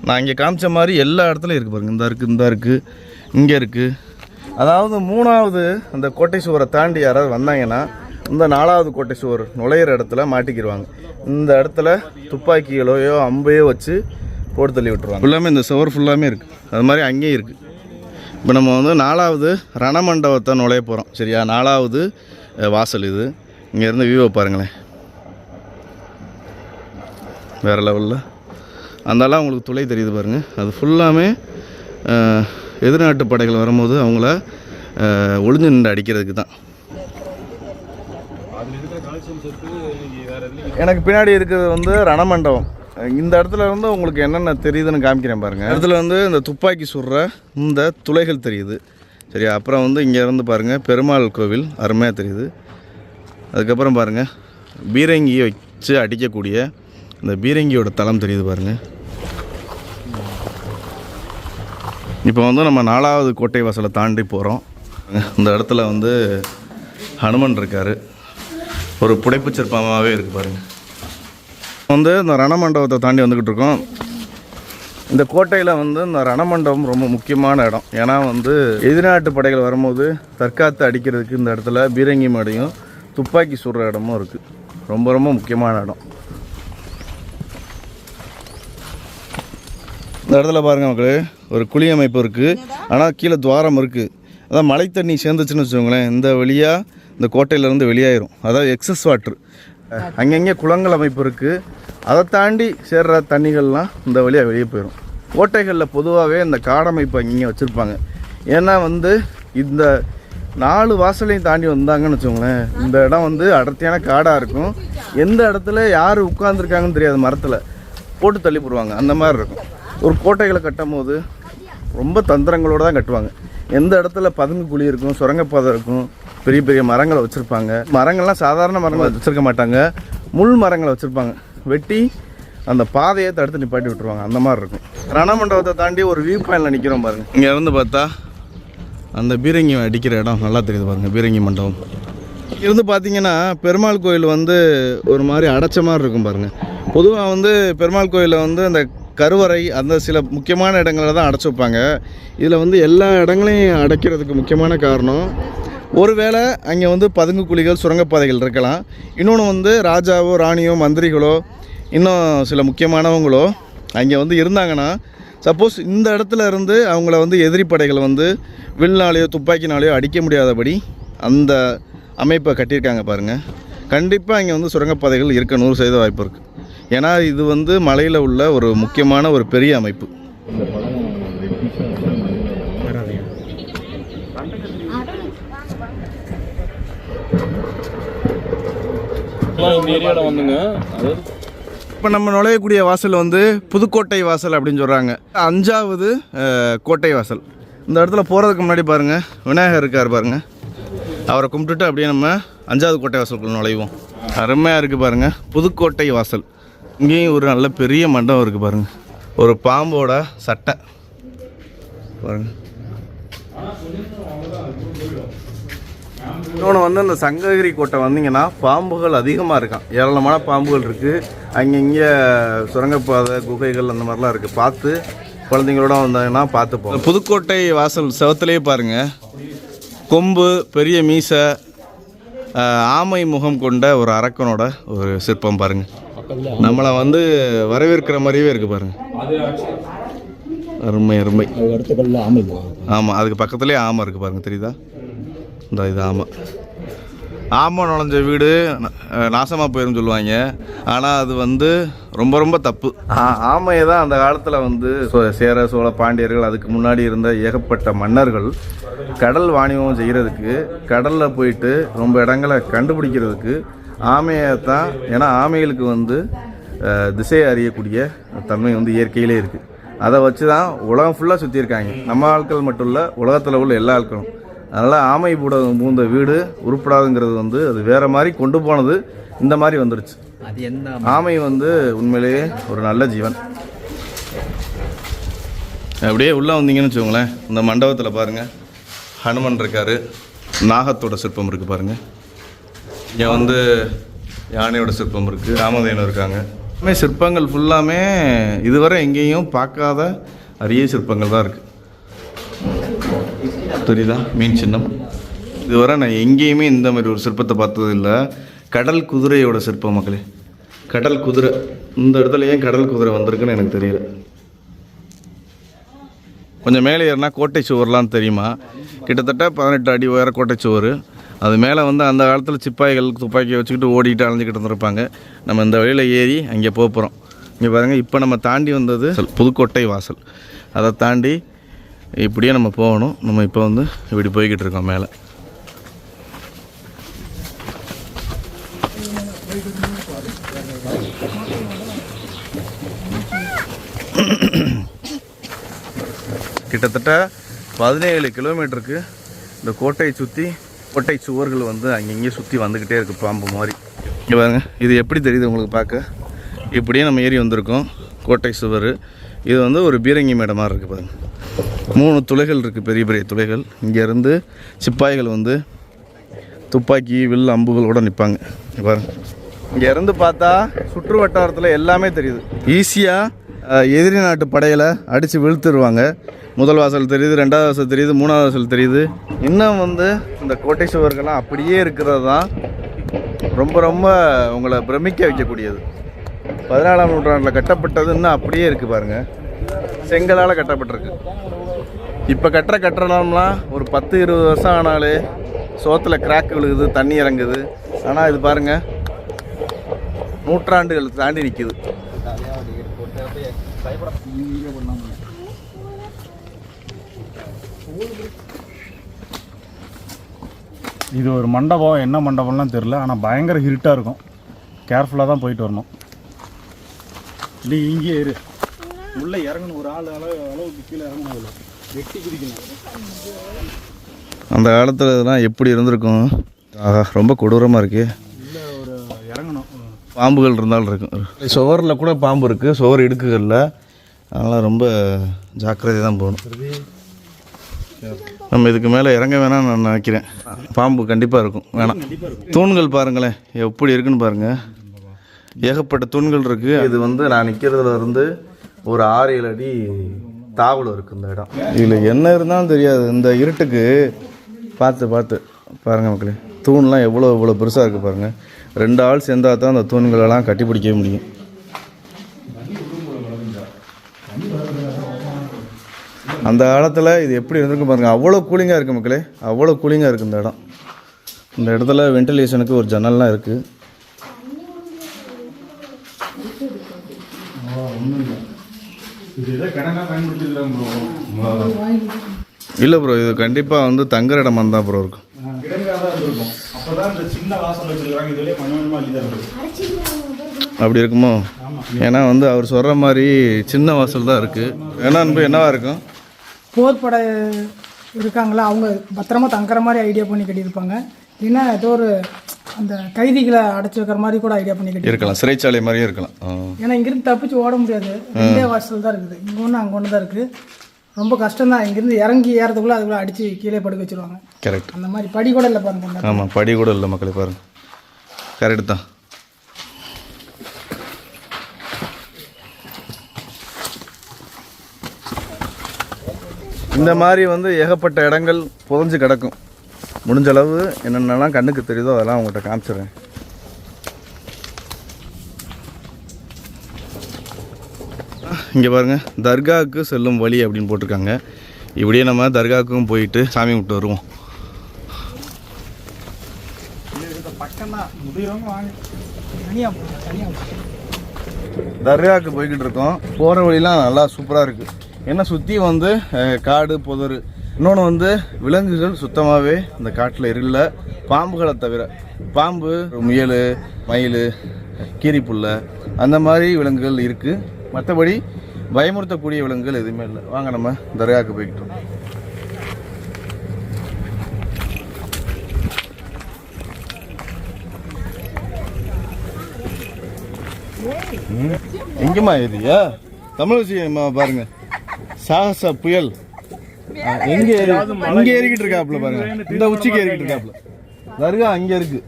நான் இங்கே காமிச்ச மாதிரி எல்லா இடத்துலையும் இருக்குது பாருங்கள். இந்த இருக்குது, இந்த இருக்குது, இங்கே இருக்குது. அதாவது 3வது அந்த கோட்டை சுவரை தாண்டி யாராவது வந்தாங்கன்னா இந்த 4வது கோட்டை சுவர் நுழையிற இடத்துல மாட்டிக்கிடுவாங்க. இந்த இடத்துல துப்பாக்கிகளையோ அம்பையோ வச்சு போட்டு தள்ளி விட்டுருவாங்க. ஃபுல்லாமே இந்த சுவர் ஃபுல்லாமே இருக்குது. அது மாதிரி அங்கேயும் இருக்குது. இப்போ நம்ம வந்து 4வது ரணமண்டபத்தை நுழைய போகிறோம். சரியா? 4வது வாசல் இது. இங்கேருந்து வியூவை பாருங்களேன், வேறு லெவலில். அந்தெல்லாம் உங்களுக்கு துளை தெரியுது பாருங்கள். அது ஃபுல்லாமே எதிர்நாட்டு படைகள் வரும்போது அவங்கள ஒளிஞ்சு நின்று அடிக்கிறதுக்கு தான். எனக்கு பின்னாடி இருக்கிறது வந்து ரணமண்டபம். இந்த இடத்துல இருந்து உங்களுக்கு என்னென்ன தெரியுதுன்னு காமிக்கிறேன் பாருங்கள். இடத்துல வந்து இந்த துப்பாக்கி சுடுற இந்த துளைகள் தெரியுது. சரியா? அப்புறம் வந்து இங்கே இருந்து பாருங்கள் பெருமாள் கோவில் அருமையாக தெரியுது. அதுக்கப்புறம் பாருங்கள் பீரங்கியை வச்சு அடிக்கக்கூடிய இந்த பீரங்கியோட தளம் தெரியுது பாருங்கள். இப்போ வந்து நம்ம 4வது கோட்டை வாசலை தாண்டி போகிறோம். இந்த இடத்துல வந்து ஹனுமன் இருக்கார். ஒரு புடைப்பு சிற்பமாகவே இருக்குது பாருங்கள். வந்து இந்த ரணமண்டபத்தை தாண்டி வந்துக்கிட்டு இருக்கோம். இந்த கோட்டையில் வந்து இந்த ரணமண்டபம் ரொம்ப முக்கியமான இடம். ஏன்னா வந்து எதிர்நாட்டு படைகள் வரும்போது தற்காத்து அடிக்கிறதுக்கு இந்த இடத்துல பீரங்கி மேடையும் துப்பாக்கி சுடுற இடமும் இருக்குது. ரொம்ப ரொம்ப முக்கியமான இடம். இந்த இடத்துல பாருங்கள் மக்களே, ஒரு குழி அமைப்பு இருக்குது. ஆனால் கீழே துவாரம் இருக்குது. அதான் மழை தண்ணி சேர்ந்துச்சுன்னு வச்சுக்கோங்களேன், இந்த வழியாக இந்த கோட்டையிலேருந்து வெளியாயிரும். அதாவது எக்ஸஸ் வாட்ரு. அங்கங்கே குளங்கள் அமைப்பு இருக்குது. அதை தாண்டி சேர்கிற தண்ணிகள்லாம் இந்த வழியாக வெளியே போயிடும். கோட்டைகளில் பொதுவாகவே இந்த காடமைப்பு அங்கங்கே வச்சுருப்பாங்க. ஏன்னா வந்து இந்த 4 வாசலையும் தாண்டி வந்தாங்கன்னு வச்சுக்கோங்களேன், இந்த இடம் வந்து அடர்த்தியான காடாக இருக்கும். எந்த இடத்துல யார் உட்கார்ந்துருக்காங்கன்னு தெரியாது, மரத்தில் போட்டு தள்ளி போடுவாங்க, அந்த மாதிரி இருக்கும். ஒரு கோட்டைகளை கட்டும் போது ரொம்ப தந்திரங்களோடு தான் கட்டுவாங்க. எந்த இடத்துல பதுங்கு குழி இருக்கும், சுரங்கப்பாதை இருக்கும், பெரிய பெரிய மரங்களை வச்சுருப்பாங்க. மரங்கள்லாம் சாதாரண மரங்களை வச்சுருக்க மாட்டாங்க, முள் மரங்களை வச்சுருப்பாங்க. வெட்டி அந்த பாதையை தடுத்து நிப்பாட்டி விட்டுருவாங்க, அந்த மாதிரி இருக்கும். ரணமண்டபத்தை தாண்டி ஒரு வியூ பாயிண்டில் நிற்கிறோம் பாருங்கள். இங்கே இருந்து பார்த்தா அந்த பீரங்கி அடிக்கிற இடம் நல்லா தெரியுது பாருங்கள், பீரங்கி மண்டபம். இருந்து பார்த்தீங்கன்னா பெருமாள் கோயில் வந்து ஒரு மாதிரி அடைச்ச மாதிரி இருக்கும் பாருங்கள். பொதுவாக வந்து பெருமாள் கோயிலில் வந்து அந்த கருவறை அந்த சில முக்கியமான இடங்களில் தான் அடைச்சி வைப்பாங்க. இதில் வந்து எல்லா இடங்களையும் அடைக்கிறதுக்கு முக்கியமான காரணம், ஒருவேளை அங்கே வந்து பதுங்கு குழிகள் சுரங்கப்பாதைகள் இருக்கலாம். இன்னொன்று வந்து ராஜாவோ ராணியோ மந்திரிகளோ இன்னும் சில முக்கியமானவங்களோ அங்கே வந்து இருந்தாங்கன்னா, சப்போஸ் இந்த இடத்துல இருந்து அவங்கள வந்து எதிரி படைகளை வந்து வில்னாலேயோ துப்பாக்கினாலேயோ அடிக்க முடியாதபடி அந்த அமைப்பை கட்டியிருக்காங்க பாருங்கள். கண்டிப்பாக இங்கே வந்து சுரங்கப்பாதைகள் இருக்க 100% வாய்ப்பு இருக்குது. ஏன்னா இது வந்து மலையில் உள்ள ஒரு முக்கியமான ஒரு பெரிய அமைப்பு. இந்த ஏரியாவில் வந்துங்க, இப்போ நம்ம நுழையக்கூடிய வாசல் வந்து புதுக்கோட்டை வாசல் அப்படின்னு சொல்கிறாங்க. 5வது கோட்டை வாசல். இந்த இடத்துல போகிறதுக்கு முன்னாடி பாருங்கள் விநாயகர் இருக்கார் பாருங்கள். அவரை கும்பிட்டுட்டு அப்படியே நம்ம 5வது கோட்டை வாசலுக்குள்ள நுழைவோம். அருமையாக இருக்குது பாருங்கள் புதுக்கோட்டை வாசல். இங்கேயும் ஒரு நல்ல பெரிய மண்டபம் இருக்குது பாருங்கள். ஒரு பாம்போட சட்டை பாருங்கள். இன்னொன்று வந்து அந்த சங்ககிரி கோட்டை வந்தீங்கன்னா பாம்புகள் அதிகமாக இருக்கான், ஏராளமான பாம்புகள் இருக்குது. அங்கங்கே சுரங்கப்பாதை குகைகள் அந்த மாதிரிலாம் இருக்குது. பார்த்து குழந்தைங்களோட வந்தாங்கன்னா பார்த்துப்போம். புதுக்கோட்டை வாசல் செவத்துலேயே பாருங்கள், கொம்பு, பெரிய மீசை, ஆமை முகம் கொண்ட ஒரு அரக்கனோட ஒரு சிற்பம் பாருங்கள். நம்மளை வந்து வரவேற்கிற மாதிரியே இருக்குது பாருங்கள். அருமை அருமை. ஆமாம், அதுக்கு பக்கத்துலேயே ஆமை இருக்குது பாருங்கள், தெரியுதா? இந்த இது ஆமை நுழைஞ்ச வீடு நாசமாக போயிடும் சொல்லுவாங்க. ஆனால் அது வந்து ரொம்ப ரொம்ப தப்பு. ஆமையை தான் அந்த காலத்தில் வந்து சேர சோழ பாண்டியர்கள் அதுக்கு முன்னாடி இருந்த ஏகப்பட்ட மன்னர்கள் கடல் வாணிபம் செய்கிறதுக்கு, கடலில் போயிட்டு ரொம்ப இடங்களை கண்டுபிடிக்கிறதுக்கு ஆமையை தான். ஏன்னா ஆமைகளுக்கு வந்து திசையை அறியக்கூடிய தன்மை வந்து இயற்கையிலே இருக்குது. அதை வச்சு தான் உலகம் ஃபுல்லாக சுற்றியிருக்காங்க. நம்ம ஆட்கள் மட்டும் இல்லை, உலகத்தில் உள்ள எல்லா ஆட்களும். அதனால் ஆமை பூந்த வீடு உருப்படாதுங்கிறது வந்து அது வேறு மாதிரி கொண்டு போனது இந்த மாதிரி வந்துடுச்சு. ஆமை வந்து உண்மையிலேயே ஒரு நல்ல ஜீவன். அப்படியே உள்ளே வந்தீங்கன்னு வச்சுக்கோங்களேன், இந்த மண்டபத்தில் பாருங்கள் ஹனுமன் இருக்கார், நாகத்தோட சிற்பம் இருக்குது பாருங்கள். இங்கே வந்து யானையோட சிற்பம் இருக்குது, ராமதேனு இருக்காங்க. சிற்பங்கள் ஃபுல்லாமே இதுவரை எங்கேயும் பார்க்காத அரிய சிற்பங்கள் தான் இருக்குது. தெரியுதா மீன் சின்னம்? இதுவரை நான் எங்கேயுமே இந்த மாதிரி ஒரு சிற்பத்தை பார்த்தது இல்லை. கடல் குதிரையோட சிற்பம் மக்களே, கடல் குதிரை. இந்த இடத்துல ஏன் கடல் குதிரை வந்திருக்குன்னு எனக்கு தெரியல. கொஞ்சம் மேலே ஏறினா கோட்டை சுவர்லாம் தெரியுமா? கிட்டத்தட்ட 18 அடி உயர கோட்டை சுவர். அது மேலே வந்து அந்த காலத்தில் சிப்பாய்கள் துப்பாக்கியை வச்சுக்கிட்டு ஓடிக்கிட்டு அலைஞ்சிக்கிட்டு இருந்திருப்பாங்க. நம்ம இந்த வழியில் ஏறி அங்கே போகிறோம். இங்கே பாருங்கள், இப்போ நம்ம தாண்டி வந்தது புதுக்கோட்டை வாசல். அதை தாண்டி இப்படியே நம்ம போகணும். நம்ம இப்போ வந்து இப்படி போய்கிட்டு இருக்கோம் மேலே. கிட்டத்தட்ட 17 கிலோமீட்டருக்கு இந்த கோட்டையை சுற்றி கோட்டை சுவர்கள் வந்து அங்கங்கே சுற்றி வந்துக்கிட்டே இருக்குது பாம்பு மாதிரி. இங்கே பாருங்க, இது எப்படி தெரியுது உங்களுக்கு பார்க்க? இப்படியே நம்ம ஏறி வந்திருக்கோம் கோட்டை சுவர். இது வந்து ஒரு பீரங்கி மேடை மாதிரி இருக்குது பாருங்கள். 3 துளைகள் இருக்குது, பெரிய பெரிய துளைகள். இங்கேருந்து சிப்பாய்கள் வந்து துப்பாக்கி வில் அம்புகளோடு நிற்பாங்க. பாருங்க, இங்கேருந்து பார்த்தா சுற்று வட்டாரத்தில் எல்லாமே தெரியுது. ஈஸியாக எதிரி நாட்டு படையில் அடித்து வீழ்த்துருவாங்க. முதல் வாசல் தெரியுது, 2வது வாசல் தெரியுது, 3வது வாசல் தெரியுது. இன்னும் வந்து இந்த கோட்டை சுவர்கள்லாம் அப்படியே இருக்கிறது தான் ரொம்ப ரொம்ப உங்களை பிரமிக்க வைக்கக்கூடியது. 14ஆம் நூற்றாண்டில் கட்டப்பட்டது இன்னும் அப்படியே இருக்குது பாருங்கள். செங்கலால் கட்டப்பட்டிருக்கு. இப்போ கட்டடம்லாம் ஒரு 10-20 வருஷம் ஆனாலே சோத்தில் கிராக் விழுகுது, தண்ணி இறங்குது. ஆனால் இது பாருங்கள், நூற்றாண்டுகள் தாண்டி நிற்கிது. இது ஒரு மண்டபம், என்ன மண்டபம்லாம் தெரில. ஆனால் பயங்கர ஹிட்டாக இருக்கும். கேர்ஃபுல்லாக தான் போயிட்டு வரணும். நீ இங்கே இரு, உள்ளே இறங்கணும். ஒரு ஆள் அளவுக்கு கீழே இறங்கணும். அதில் வெட்டி குதிக்கணும். அந்த காலத்தில் இதெல்லாம் எப்படி இருந்திருக்கும்? ஆஹா, ரொம்ப கொடூரமாக இருக்குது. இல்லை, ஒரு இறங்கணும். பாம்புகள் இருந்தாலும் இருக்கும். சுவரில் கூட பாம்பு இருக்குது, சுவர் இடுக்குகளில். அதனால் ரொம்ப ஜாக்கிரதையாக தான் போகணும். நம்ம இதுக்கு மேலே இறங்க வேணாம்னு நான் நினைக்கிறேன். பாம்பு கண்டிப்பாக இருக்கும், வேணாம். தூண்கள் பாருங்களேன் எப்படி இருக்குன்னு பாருங்கள். ஏகப்பட்ட தூண்கள் இருக்குது. இது வந்து நான் நிற்கிறதுல இருந்து ஒரு 6-7 அடி தாவல் இருக்குது இந்த இடம். இதில் என்ன இருந்தாலும் தெரியாது. இந்த இருட்டுக்கு பார்த்து பாருங்கள் மக்களே, தூண்லாம் எவ்வளோ பெருசாக இருக்குது பாருங்கள். 2 ஆள் சேர்ந்தால் தான் அந்த தூண்களெல்லாம் கட்டி பிடிக்கவே முடியும். அந்த காலத்தில் இது எப்படி இருந்திருக்கு பாருங்கள். அவ்வளோ கூலிங்காக இருக்குது மக்களே, அவ்வளோ கூலிங்காக இருக்குது இந்த இடம். இந்த இடத்துல வென்டிலேஷனுக்கு ஒரு ஜன்னல்லாம் இருக்குது. இல்லை ப்ரோ, இது கண்டிப்பாக வந்து தங்குற இடமா தான் ப்ரோ இருக்கும். அப்படி இருக்குமோ? ஏன்னா வந்து அவர் சொல்கிற மாதிரி சின்ன வாசல் தான் இருக்குது. ஏன்னா என்னவா இருக்கும்? போர்படை இருக்காங்களா, அவங்க பத்திரமா தங்குற மாதிரி ஐடியா பண்ணி கட்டியிருப்பாங்க. இல்லைன்னா ஏதோ ஒரு அந்த கைதிகளை அடைச்சி வைக்கிற மாதிரி கூட ஐடியா பண்ணி கட்டி இருக்கலாம். சிறைச்சாலை மாதிரியும் இருக்கலாம். ஏன்னா இங்கிருந்து தப்பிச்சு ஓட முடியாது. 2 வாசல் தான் இருக்குது. இங்கே ஒன்று அங்கே ஒன்று தான் இருக்குது. ரொம்ப கஷ்டம் தான். இங்கேருந்து இறங்கி ஏறதுக்குள்ளே அதுக்குள்ளே அடித்து கீழே படுக்க வச்சுருவாங்க. கரெக்ட். அந்த மாதிரி படி கூட இல்லை பாருங்க. ஆமாம், படி கூட இல்லை மக்களே, பாருங்க. கரெக்டு தான். இந்த மாதிரி வந்து ஏகப்பட்ட இடங்கள் புதஞ்சு கிடக்கும். முடிஞ்ச அளவு என்னென்னலாம் கண்ணுக்கு தெரியுதோ அதெல்லாம் உங்கள்கிட்ட காமிச்சிடுறேன். இங்கே பாருங்கள், தர்காவுக்கு செல்லும் வழி அப்படின்னு போட்டிருக்காங்க. இப்படியே நம்ம தர்காவுக்கும் போயிட்டு சாமி கும்பிட்டு வருவோம். தர்காவுக்கு போய்கிட்டு இருக்கோம். போகிற வழிலாம் நல்லா சூப்பராக இருக்குது. ஏன்னா சுற்றி வந்து காடு புதர். இன்னொன்று வந்து விலங்குகள் சுத்தமாகவே இந்த காட்டில் இல்லை, பாம்புகளை தவிர. பாம்பு, முயல், மயில், கீரிப்புல்லை அந்த மாதிரி விலங்குகள் இருக்குது. மற்றபடி பயமுறுத்தக்கூடிய விலங்குகள் எதுவுமே இல்லை. வாங்க நம்ம தர்காவுக்கு போய்கிட்டோம். எங்கேம்மா ஏரியா? தமிழ் விஷயமா பாருங்க. சாகச புயல் எங்க இங்க ஏறிக்கிட்டு இருக்காப்புல பாருங்க. இந்த உச்சிக்கு ஏறிக்கிட்டு இருக்காப்புல. தர்கா அங்க இருக்கு.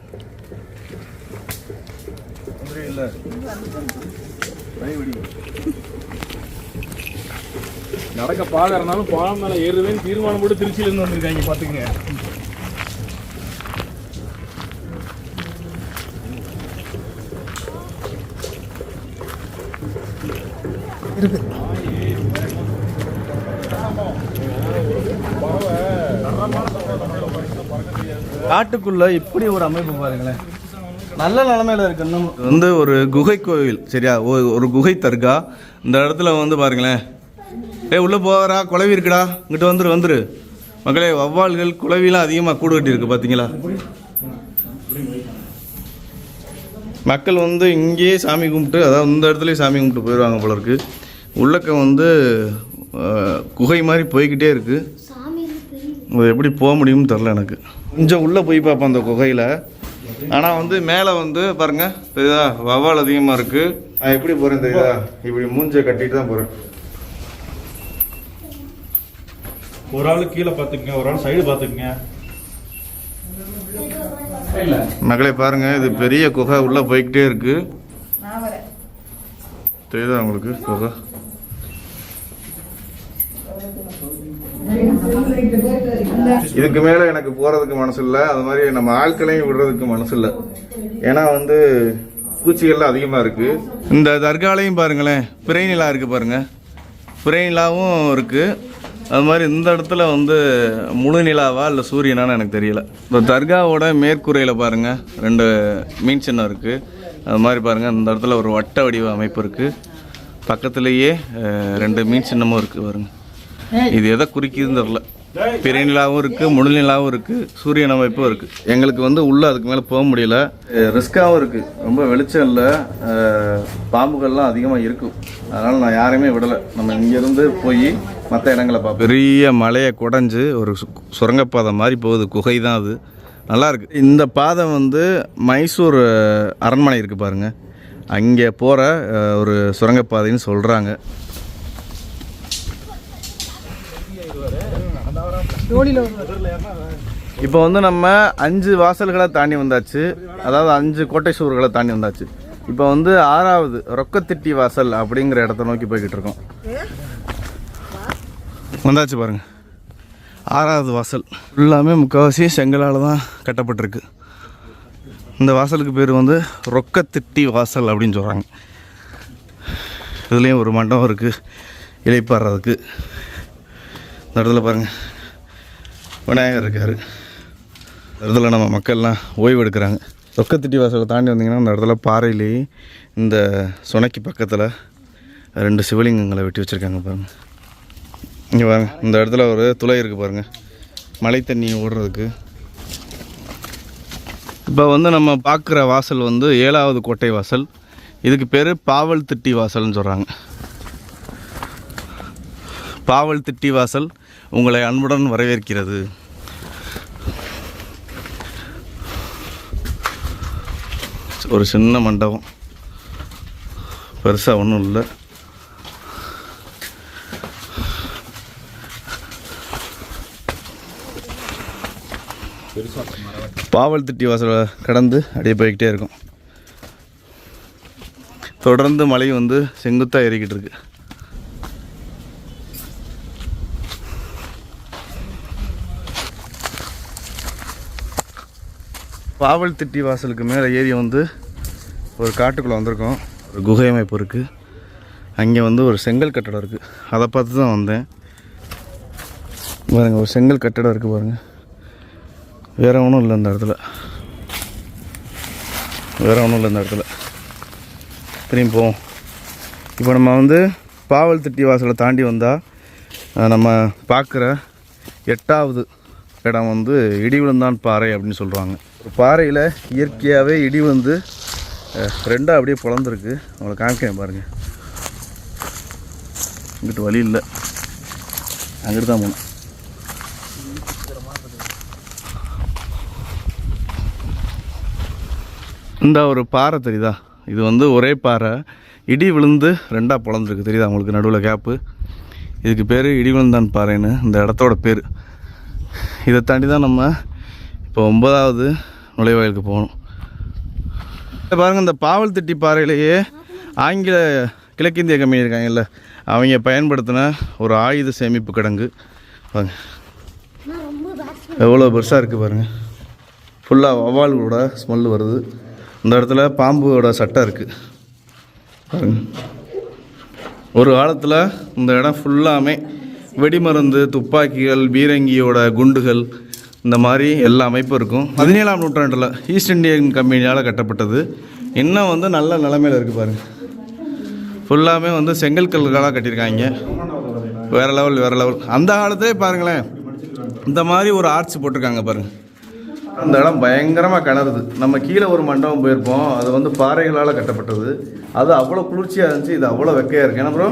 நடக்க பாக்குறதுனாலும் பாலம் மேல ஏறுவேன்னு தீர்மானம் போட்டு திருச்சியில இருந்து வந்திருக்காங்க. பாத்துக்கங்க. இருக்கு. காட்டுக்குள்ள இப்படி ஒரு அமைப்பு பாருங்களேன். நல்ல நிலைமையில இருக்கு. இன்னும் வந்து ஒரு குகை கோவில், சரியா? ஒரு குகை தர்கா. இந்த இடத்துல வந்து பாருங்களேன். உள்ளே போகிறா, குளவி இருக்குடா, இங்கிட்ட வந்துரு மக்களே. வவ்வால்கள், குளவிலாம் அதிகமாக கூடு கட்டி இருக்கு, பார்த்தீங்களா? மக்கள் வந்து இங்கேயே சாமி கும்பிட்டு, அதாவது இந்த இடத்துலயே சாமி கும்பிட்டு போயிடுவாங்க போல இருக்கு. உள்ளக்க வந்து குகை மாதிரி போய்கிட்டே இருக்கு. எப்படி போக முடியும்னு தெரில எனக்கு. கொஞ்சம் உள்ளே போய் பார்ப்போம் அந்த குகையில். ஆனால் வந்து மேலே வந்து பாருங்க, தெரியுதா? வவ்வால் அதிகமாக இருக்கு. நான் எப்படி போகிறேன் தெரியுதா? இப்படி மூஞ்சை கட்டிட்டு தான் போகிறேன். ஒரு ஆள் கீழே பார்த்துக்குங்க, ஒரு ஆள் சைடு பார்த்துக்குங்க. மகளே பாருங்க, இது பெரிய குகை உள்ள போய்கிட்டே இருக்கு. தெரியுதா உங்களுக்கு குகை? இதுக்கு மேல எனக்கு போறதுக்கு மனசு இல்லை. அது மாதிரி நம்ம ஆட்களையும் விடுறதுக்கு மனசு இல்லை. ஏன்னா வந்து பூச்சிகள்லாம் அதிகமா இருக்கு. இந்த தர்காலையும் பாருங்களேன், பிறை நிலா இருக்கு பாருங்க. பிறை நிலாவும் இருக்கு. அது மாதிரி இந்த இடத்துல வந்து முழு நிலாவா இல்லை சூரியனான்னு எனக்கு தெரியல. இந்த தர்காவோட மேற்கூரையில் பாருங்கள் 2 மீன் சின்னம் இருக்குது. அது மாதிரி பாருங்கள், இந்த இடத்துல ஒரு வட்ட வடிவ அமைப்பு இருக்குது. பக்கத்துலேயே 2 மீன் சின்னமும் இருக்குது பாருங்கள். இது எதை குறிக்குதுன்னு தெரில. பிறைநிலாவும் இருக்குது, முழுநிலாவும் இருக்குது, சூரியன் அமைப்பும் இருக்குது. எங்களுக்கு வந்து உள்ளே அதுக்கு மேலே போக முடியல, ரிஸ்க்காகவும் இருக்குது. ரொம்ப வெளிச்சம் இல்லை, பாம்புகள்லாம் அதிகமாக இருக்கும். அதனால் நான் யாரையுமே விடலை. நம்ம இங்கேருந்து போய் மற்ற இடங்களை பார்ப்போம். பெரிய மலையை குடைஞ்சு ஒரு சுரங்கப்பாதை மாதிரி போகுது, குகை தான் அது. நல்லாயிருக்கு. இந்த பாதை வந்து மைசூர் அரண்மனை இருக்குது பாருங்கள், அங்கே போகிற ஒரு சுரங்கப்பாதைன்னு சொல்கிறாங்க. இப்போ வந்து நம்ம 5 வாசல்களை தாண்டி வந்தாச்சு, அதாவது 5 கோட்டை சுவர்களை தாண்டி வந்தாச்சு. இப்போ வந்து 6வது ரொக்கத்திட்டி வாசல் அப்படிங்கிற இடத்த நோக்கி போய்கிட்டு இருக்கோம். வந்தாச்சு பாருங்க, 6வது வாசல். எல்லாமே முக்கால்வாசி செங்கலால் தான் கட்டப்பட்டிருக்கு. இந்த வாசலுக்கு பேர் வந்து ரொக்கத்திட்டி வாசல் அப்படின்னு சொல்கிறாங்க. இதுலேயும் ஒரு மண்டபம் இருக்குது இளைப்பாடுறதுக்கு. இந்த இடத்துல பாருங்கள் விநாயகர் இருக்கார். இந்த இடத்துல நம்ம மக்கள்லாம் ஓய்வு எடுக்கிறாங்க. ரொக்கத்திட்டி வாசலை தாண்டி வந்தீங்கன்னா அந்த இடத்துல பாறையிலேயே இந்த சுனைக்கு பக்கத்தில் 2 சிவலிங்கங்களை வெட்டி வச்சுருக்காங்க பாருங்கள். இங்கே பாருங்கள், இந்த இடத்துல ஒரு துளை இருக்குது பாருங்கள், மழை தண்ணி ஓடுறதுக்கு. இப்போ வந்து நம்ம பார்க்குற வாசல் வந்து 7வது கோட்டை வாசல். இதுக்கு பேர் பாவல் திட்டி வாசல்னு சொல்கிறாங்க. பாவல் திட்டி வாசல் உங்களை அன்புடன் வரவேற்கிறது. ஒரு சின்ன மண்டபம், பெருசாக ஒன்றும் இல்லை. பாவல் திட்டி வாசலை கடந்து அப்படியே போய்கிட்டே இருக்கும். தொடர்ந்து மழை வந்து செங்குத்தாக ஏறிக்கிட்டு இருக்கு. பாவல் திட்டி வாசலுக்கு மேலே ஏறி வந்து ஒரு காட்டுக்குள்ளே வந்திருக்கோம். ஒரு குகை அமைப்பு இருக்குது. அங்கே வந்து ஒரு செங்கல் கட்டடம் இருக்குது, அதை பார்த்து தான் வந்தேன். பாருங்கள், ஒரு செங்கல் கட்டடம் இருக்குது பாருங்கள். வேறு ஒன்றும் இல்லை இந்த இடத்துல, வேறு ஒன்றும் இல்லை இந்த இடத்துல. திரும்பி போவோம். இப்போ நம்ம வந்து பாவல் திட்டி வாசலை தாண்டி வந்தால் நம்ம பார்க்குற 8வது இடம் வந்து இடி விழுந்தான் பாறை அப்படின்னு சொல்கிறாங்க. ஒரு பாறையில் இயற்கையாகவே இடி வந்து 2 அப்படியே பிளந்துருக்கு. அவங்களை காமிக்கிறேன் பாருங்கள். இங்கிட்டு வழி இல்லை, அங்கிட்டு தான் போகணும். இந்த ஒரு பாறை தெரியுதா, இது வந்து ஒரே பாறை, இடி விழுந்து 2ஆக பிளந்துருக்கு. தெரியுதா உங்களுக்கு நடுவில் கேப்பு? இதுக்கு பேர் இடி விழுந்தான் பாறைன்னு இந்த இடத்தோட பேர். இதை தாண்டி தான் நம்ம இப்போ 9வது நுழைவாயிலுக்கு போகணும். பாருங்கள், இந்த பாவல் திட்டி பாறையிலேயே ஆங்கில கிழக்கிந்திய கம்பெனி இருக்காங்கல்ல, அவங்க பயன்படுத்தின ஒரு ஆயுத சேமிப்பு கிடங்கு. பாருங்க எவ்வளோ பெருசாக இருக்குது பாருங்கள். ஃபுல்லாக வவ்வால்களோட ஸ்மெல் வருது. இந்த இடத்துல பாம்போட சட்டை இருக்குது பாருங்க. ஒரு காலத்தில் இந்த இடம் ஃபுல்லாமே வெடிமருந்து, துப்பாக்கிகள், பீரங்கியோட குண்டுகள், இந்த மாதிரி எல்லா அமைப்பும் இருக்கும். 17ஆம் நூற்றாண்டில் ஈஸ்ட் இந்தியன் கம்பெனியால் கட்டப்பட்டது. இன்னும் வந்து நல்ல நிலைமையில் இருக்குது பாருங்கள். ஃபுல்லாமே வந்து செங்கல் கல்களாக கட்டியிருக்காங்க. வேறு லெவல், வேறு லெவல். அந்த காலத்திலே பாருங்களேன், இந்த மாதிரி ஒரு ஆர்ச் போட்டிருக்காங்க பாருங்கள். அந்த இடம் பயங்கரமாக கிணறுது. நம்ம கீழே ஒரு மண்டபம் போயிருப்போம், அது வந்து பாறைகளால் கட்டப்பட்டது. அது அவ்வளோ குளிர்ச்சியாக இருந்துச்சு, இது அவ்வளோ வெக்கையாக இருக்குது. ஏன்னா ப்ரோ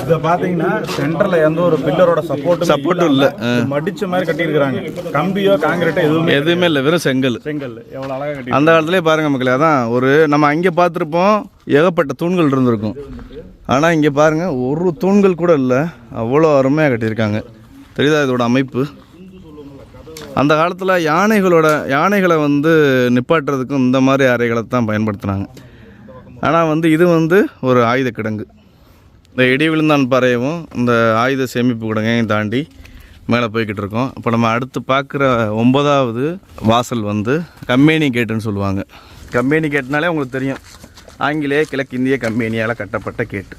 இதை பார்த்தீங்கன்னா சென்டரில் எந்த ஒரு பில்லரோட சப்போர்ட்டும் இல்லை, மடிச்ச மாதிரி கட்டியிருக்கிறாங்க. கம்பியோ காங்கிரீட்டோ எதுவுமே இல்லை, வெறும் செங்கல். எவ்வளோ அழகாக கட்டி அந்த காலத்திலே பாருங்கள் மக்களே. அதான் ஒரு நம்ம அங்கே பார்த்துருப்போம், ஏகப்பட்ட தூண்கள் இருந்திருக்கும். ஆனால் இங்கே பாருங்கள், ஒரு தூண்கள் கூட இல்லை, அவ்வளோ அருமையாக கட்டியிருக்காங்க. தெரியுதா இதோட அமைப்பு? அந்த காலத்தில் யானைகளை வந்து நிப்பாட்டுறதுக்கும் இந்த மாதிரி அறைகளை தான் பயன்படுத்தினாங்க. ஆனால் வந்து இது வந்து ஒரு ஆயுத கிடங்கு. இந்த இடி விழுந்தான் பாறையவும் இந்த ஆயுத சேமிப்பு கிடங்கையும் தாண்டி மேலே போய்கிட்டு இருக்கோம். இப்போ நம்ம அடுத்து பார்க்குற 9வது வாசல் வந்து கம்பெனி கேட்டுன்னு சொல்லுவாங்க. கம்பெனி கேட்டுனாலே உங்களுக்கு தெரியும், ஆங்கிலேய கிழக்கிந்திய கம்பெனியால் கட்டப்பட்ட கேட்டு.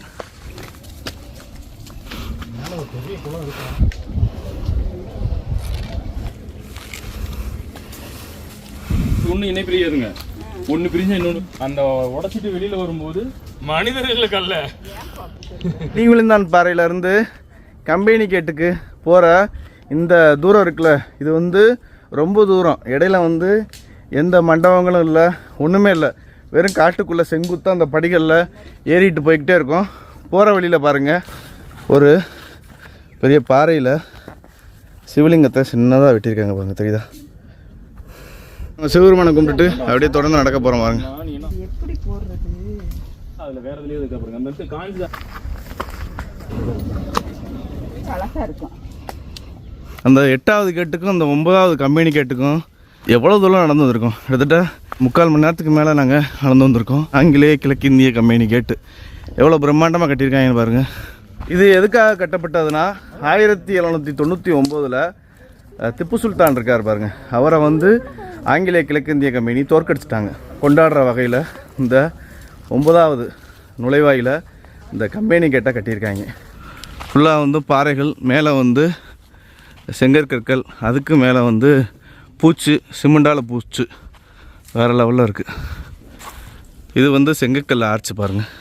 ஒன்று இணை பிரியாதுங்க, ஒன்று பிரிஞ்சா இன்னொன்று அந்த உடச்சிட்டு வெளியில் வரும்போது மனிதர்களுக்கு அல்ல. நீவிழுந்தான் பாறையிலேருந்து கம்பெனி கேட்டுக்கு போகிற இந்த தூரம் இருக்குல்ல, இது வந்து ரொம்ப தூரம். இடையில வந்து எந்த மண்டபங்களும் இல்லை, ஒன்றுமே இல்லை. வெறும் காட்டுக்குள்ளே செங்குத்தாக அந்த படிகளில் ஏறிட்டு போய்கிட்டே இருக்கோம். போகிற வழியில் பாருங்கள், ஒரு பெரிய பாறையில் சிவலிங்கத்தை சின்னதாக வெட்டியிருக்காங்க பாருங்கள், தெரியுதா? சிவபெருமானை கும்பிட்டுட்டு அப்படியே தொடர்ந்து நடக்க போகிறோம் பாருங்க. எப்படி போடுறது? அதில் வேற எதுலேயே இருக்கு பாருங்க. அந்த இடத்துல காஞ்சி அழகா இருக்கும். அந்த 8வது கேட்டுக்கும் அந்த 9வது கம்பெனி கேட்டுக்கும் எவ்வளோ தூரம் நடந்து வந்திருக்கோம். கிட்டத்தட்ட 3/4 மணி நேரத்துக்கு மேலே நாங்கள் நடந்து வந்திருக்கோம். ஆங்கிலேய கிழக்கிந்திய கம்பெனி கேட்டு எவ்வளோ பிரம்மாண்டமாக கட்டியிருக்காங்கன்னு பாருங்கள். இது எதுக்காக கட்டப்பட்டதுன்னா 1799 திப்பு சுல்தான் இருக்கார் பாருங்கள், அவரை வந்து ஆங்கிலேய கிழக்கிந்திய கம்பெனி தோற்கடிச்சிட்டாங்க. கொண்டாடுற வகையில் இந்த 9வது நுழைவாயில் இந்த கம்பெனி கேட்டை கட்டியிருக்காங்க. ஃபுல்லாக வந்து பாறைகள், மேலே வந்து செங்கற்கற்கள், அதுக்கு மேலே வந்து பூச்சு, சிமெண்டால் பூச்சு, வேறு லெவலில் இருக்குது. இது வந்து செங்கற்கல் ஆர்ச்சு பாருங்கள்,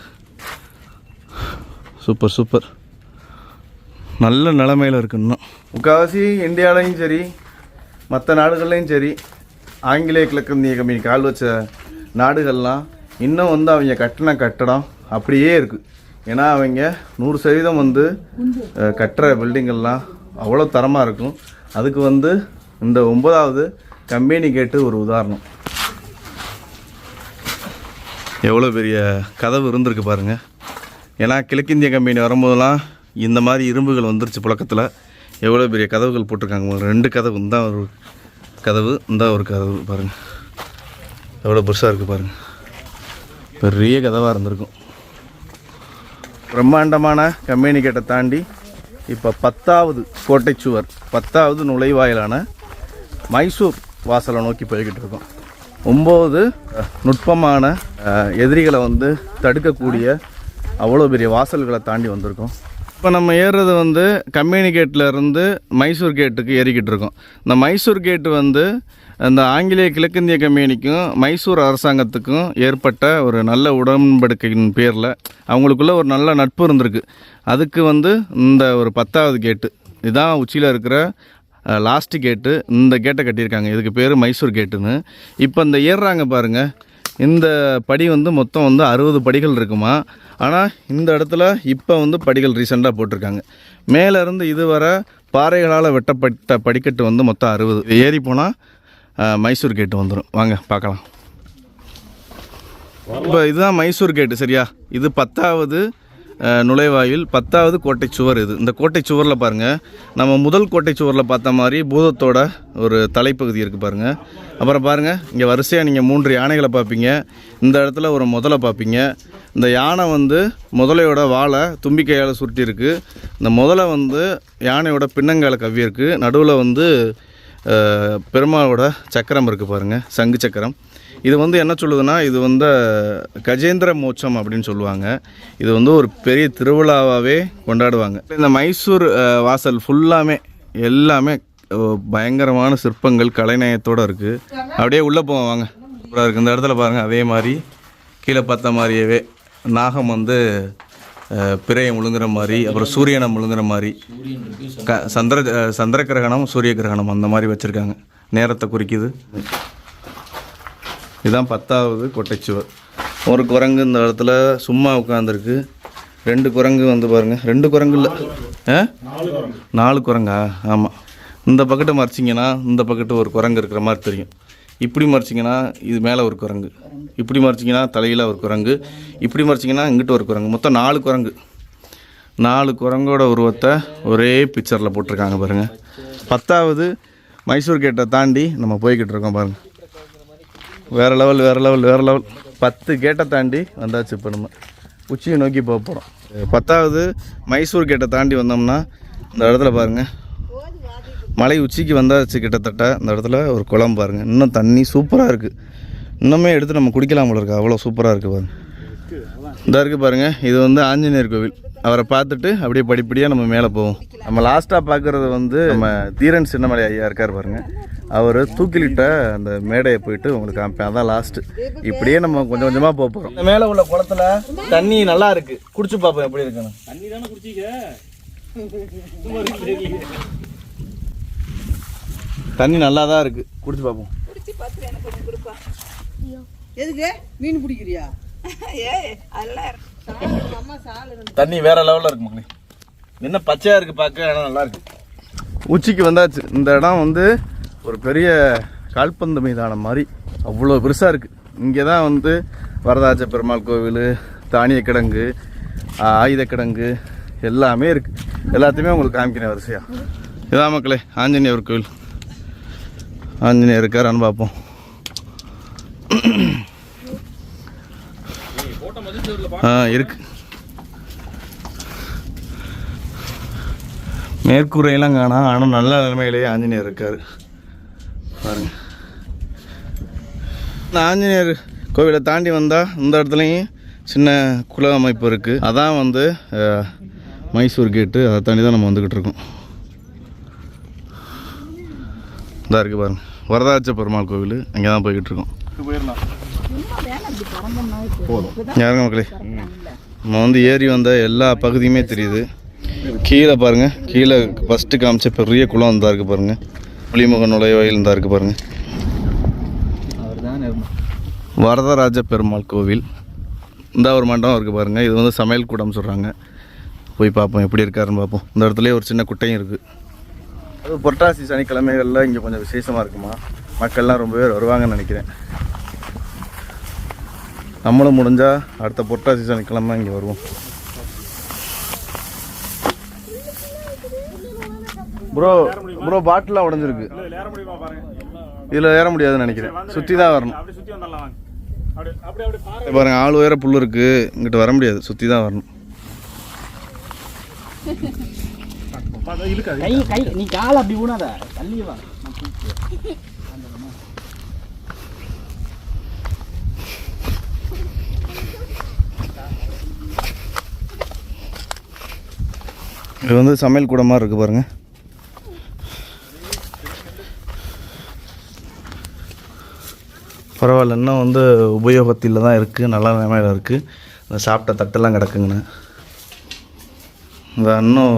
சூப்பர் சூப்பர், நல்ல நிலமையில் இருக்கு. இன்னும் முக்கால்வாசி இந்தியாவிலையும் சரி மற்ற நாடுகள்லையும் சரி ஆங்கிலேய கிழக்கிந்திய கம்பெனி கால் வச்ச நாடுகள்லாம் இன்னும் வந்து அவங்க கட்டின கட்டடம் அப்படியே இருக்குது. ஏன்னா அவங்க 100% வந்து கட்டுற பில்டிங்கெல்லாம் அவ்வளோ தரமாக இருக்கும். அதுக்கு வந்து இந்த 9வது கம்பெனி கேட்டு ஒரு உதாரணம். எவ்வளோ பெரிய கதவு இருந்திருக்கு பாருங்கள். ஏன்னா கிழக்கிந்திய கம்பெனி வரும்போதெல்லாம் இந்த மாதிரி இரும்புகள் வந்துருச்சு புழக்கத்தில். எவ்வளோ பெரிய கதவுகள் போட்டிருக்காங்க. 2 கதவு, இந்த ஒரு கதவு, இந்த ஒரு கதவு பாருங்கள், எவ்வளோ பெருசாக இருக்குது பாருங்கள். பெரிய கதவாக இருந்திருக்கும். பிரம்மாண்டமான கம்பெனி கேட்டை தாண்டி இப்போ 10வது கோட்டைச்சுவர், 10வது நுழைவாயிலான மைசூர் வாசலை நோக்கி போய்கிட்டு இருக்கோம். 9 நுட்பமான எதிரிகளை வந்து தடுக்கக்கூடிய அவ்வளோ பெரிய வாசல்களை தாண்டி வந்திருக்கோம். இப்போ நம்ம ஏறுறது வந்து கம்பெனி கேட்டில் இருந்து மைசூர் கேட்டுக்கு ஏறிக்கிட்டு இருக்கோம். இந்த மைசூர் கேட்டு வந்து அந்த ஆங்கிலேய கிழக்கிந்திய கம்பெனிக்கும் மைசூர் அரசாங்கத்துக்கும் ஏற்பட்ட ஒரு நல்ல உடன்படிக்கையின் பேரில் அவங்களுக்குள்ள ஒரு நல்ல நட்பு இருந்திருக்கு. அதுக்கு வந்து இந்த ஒரு 10வது கேட்டு, இதுதான் உச்சியில் இருக்கிற லாஸ்ட்டு கேட்டு. இந்த கேட்டை கட்டியிருக்காங்க, இதுக்கு பேர் மைசூர் கேட்டுன்னு. இப்போ இந்த ஏறுறாங்க பாருங்கள், இந்த படி வந்து மொத்தம் வந்து 60 படிகள் இருக்குமா. ஆனால் இந்த இடத்துல இப்போ வந்து படிகள் ரீசெண்டாக போட்டிருக்காங்க. மேலேருந்து இதுவரை பாறைகளால் வெட்டப்பட்ட படிக்கட்டு வந்து மொத்தம் 60. ஏறி போனால் மைசூர் கேட்டு வந்துடும். வாங்க பார்க்கலாம். இப்போ இதுதான் மைசூர் கேட்டு, சரியா? இது 10வது நுழைவாயில், 10வது கோட்டை சுவர். இது இந்த கோட்டை சுவரில் பாருங்கள், நம்ம முதல் கோட்டை சுவரில் பார்த்த மாதிரி பூதத்தோட ஒரு தலைப்பகுதி இருக்குது பாருங்கள். அப்புறம் பாருங்கள், இங்கே வரிசையாக நீங்கள் 3 யானைகளை பார்ப்பீங்க. இந்த இடத்துல ஒரு முதலை பார்ப்பீங்க. இந்த யானை வந்து முதலையோட வாழை தும்பிக்கையால் சுருட்டியிருக்கு. இந்த முதலை வந்து யானையோட பின்னங்கால கவ்வியிருக்கு. நடுவில் வந்து பெருமாளோட சக்கரம் இருக்குது பாருங்கள், சங்கு சக்கரம். இது வந்து என்ன சொல்லுதுன்னா, இது வந்து கஜேந்திர மோட்சம் அப்படின்னு சொல்லுவாங்க. இது வந்து ஒரு பெரிய திருவிழாவாகவே கொண்டாடுவாங்க. இந்த மைசூர் வாசல் ஃபுல்லாமே எல்லாமே பயங்கரமான சிற்பங்கள், கலைநயத்தோடு இருக்குது. அப்படியே உள்ளே போவோம் வாங்க. அப்புறம் இருக்குது இந்த இடத்துல பாருங்கள், அதே மாதிரி கீழே பார்த்த மாதிரியே நாகம் வந்து பிறையை முழுங்குற மாதிரி, அப்புறம் சூரியனை முழுங்குற மாதிரி, சந்திர கிரகணம், சூரிய கிரகணம் அந்த மாதிரி வச்சுருக்காங்க, நேரத்தை குறிக்குது. இதுதான் 10வது கோட்டைச்சுவர். ஒரு குரங்கு இந்த இடத்துல சும்மா உட்காந்துருக்கு. 2 குரங்கு வந்து பாருங்கள், 2 குரங்கு இல்லை, 4 குரங்கா? ஆமாம். இந்த பக்கெட்டை மறைச்சிங்கன்னா இந்த பக்கெட்டு ஒரு குரங்கு இருக்கிற மாதிரி தெரியும். இப்படி மறைச்சிங்கன்னா இது மேலே ஒரு குரங்கு, இப்படி மறைச்சிங்கன்னா தலையில் ஒரு குரங்கு, இப்படி மறைச்சிங்கன்னா இங்கிட்ட ஒரு குரங்கு. மொத்தம் 4 குரங்கு. 4 குரங்கோட உருவத்தை ஒரே பிக்சரில் போட்டிருக்காங்க பாருங்கள். 10வது மைசூர் கேட்டை தாண்டி நம்ம போய்கிட்டு இருக்கோம் பாருங்கள். வேறு லெவல், வேறு லெவல், வேறு லெவல். 10 கேட்டை தாண்டி வந்தாச்சு. இப்போ நம்ம உச்சியை நோக்கி போக போகிறோம். 10வது மைசூர் கேட்டை தாண்டி வந்தோம்னா இந்த இடத்துல பாருங்கள், மலை உச்சிக்கு வந்தாச்சு கிட்டத்தட்ட. இந்த இடத்துல ஒரு குளம் பாருங்கள், இன்னும் தண்ணி சூப்பராக இருக்குது. இன்னுமே எடுத்து நம்ம குடிக்கலாம் போல இருக்குது, அவ்வளோ சூப்பராக இருக்குது பாருங்கள். இந்த இருக்குது பாருங்கள், இது வந்து ஆஞ்சநேயர் கோவில். அவரை பார்த்துட்டு அப்படியே படிப்படியாக நம்ம மேலே போவோம். நம்ம லாஸ்ட்டாக பார்க்குறது வந்து நம்ம தீரன் சின்னமலை ஐயா இருக்கார் பாருங்க. அவர் தூக்கிலிட்ட அந்த மேடையை போயிட்டு உங்களுக்கு காமிப்பேன். அதான் லாஸ்ட்டு. இப்படியே நம்ம கொஞ்சம் கொஞ்சமாக போக போகிறோம். இந்த மேலே உள்ள குளத்துல தண்ணி நல்லா இருக்குது. குடிச்சு பார்ப்போம் எப்படி இருக்குன்னு. தண்ணி தானே குடிச்சிக்க. தண்ணி நல்லா தான் இருக்குது. குடிச்சு பார்ப்போம். எதுக்கு மீன் பிடிக்கிறியா? தண்ணி வேற லெவலில் இருக்கு மக்களே. என்ன பச்சையாக இருக்குது பார்க்க, இடம் நல்லா இருக்கு. உச்சிக்கு வந்தாச்சு. இந்த இடம் வந்து ஒரு பெரிய கால்பந்து மைதானம் மாதிரி அவ்வளோ பெருசாக இருக்குது. இங்கே தான் வந்து வரதாஜ பெருமாள் கோவில், தானிய கிடங்கு, ஆயுத கிடங்கு எல்லாமே இருக்குது. எல்லாத்தையுமே உங்களுக்கு காமிக்கிறேன் வரிசையாக. இதான் மக்களே ஆஞ்சநேயர் கோவில். ஆஞ்சநேயர் இருக்காரான்னு பார்ப்போம். இருக்கு. மேற்கூரையெல்லாம் காணா, ஆனால் நல்ல நிலைமையிலேயே ஆஞ்சநேயர் இருக்கார் பாருங்க. இந்த ஆஞ்சநேயர் கோவிலை தாண்டி வந்தால் இந்த இடத்துலையும் சின்ன குல அமைப்பு இருக்குது. அதான் வந்து மைசூர் கேட்டு. அதை தாண்டி தான் நம்ம வந்துக்கிட்டு இருக்கோம். இதாக இருக்குது பாருங்க, வரதாச்ச பெருமாள் கோவில். அங்கே தான் போய்கிட்டு இருக்கோம். யாருங்க மக்களே, நம்ம வந்து ஏறி வந்த எல்லா பகுதியுமே தெரியுது. கீழே பாருங்கள், கீழே ஃபஸ்ட்டு காமிச்ச பெரிய குளம் இருந்தா இருக்குது பாருங்கள். புலிமுக நுழைவாயில் இருந்தா இருக்குது பாருங்கள். வரதராஜ பெருமாள் கோவில். இந்த ஒரு மண்டபம் இருக்குது பாருங்கள். இது வந்து சமையல் கூடம் சொல்கிறாங்க. போய் பார்ப்போம் எப்படி இருக்காருன்னு பார்ப்போம். இந்த இடத்துலேயே ஒரு சின்ன குட்டையும் இருக்குது. அது புரட்டாசி சனிக்கிழமைகளில் இங்கே கொஞ்சம் விசேஷமாக இருக்குமா. மக்கள்லாம் ரொம்ப பேர் வருவாங்கன்னு நினைக்கிறேன். நம்மளும் முடிஞ்சால் அடுத்த புரட்டாசி சனிக்கிழமை இங்கே வருவோம். ப்ரோ பாட்டிலாம் உடஞ்சிருக்கு. இதில் ஏற முடியாதுன்னு நினைக்கிறேன். சுற்றி தான் வரணும். பாருங்க, ஆள் உயர புல் இருக்குது. இங்கிட்ட வர முடியாது, சுற்றி தான் வரணும். நீ கால் அப்படி ஊனாத, தள்ளி வா. இது வந்து சமையல் கூட மாதிரி இருக்குது பாருங்கள். பரவாயில்ல, இன்னும் வந்து உபயோகத்தில் தான் இருக்குது. நல்ல நிலைமையில் இருக்குது. இந்த சாப்பிட்ட தட்டெல்லாம் கிடக்குங்கண்ணே. இந்த இன்னும்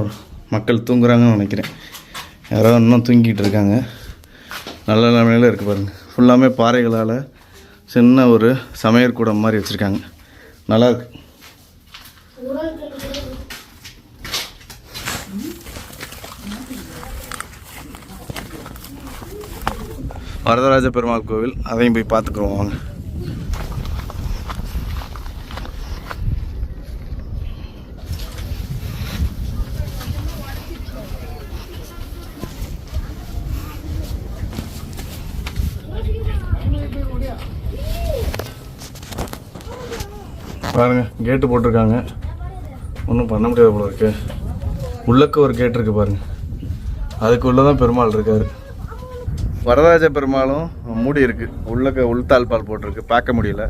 மக்கள் தூங்குறாங்கன்னு நினைக்கிறேன். யாரோ இன்னும் தூங்கிட்டு இருக்காங்க. நல்ல நிலைமையில் இருக்குது பாருங்கள். ஃபுல்லாமே பாறைகளால் சின்ன ஒரு சமையற்கூடம் மாதிரி வச்சுருக்காங்க. நல்லாயிருக்கு. வரதராஜ பெருமாள் கோவில், அதையும் போய் பார்த்துக்குறோம் வாங்க. பாருங்க, கேட்டு போட்டிருக்காங்க. ஒன்றும் பண்ண முடியாது போல இருக்கு. உள்ளக்க ஒரு கேட் இருக்கு பாருங்க. அதுக்குள்ளே தான் பெருமாள் இருக்காரு. வரதராஜ பெருமாளும் மூடி இருக்குது. உள்ளக்க உள்தாழ்பால் போட்டிருக்கு, பார்க்க முடியல.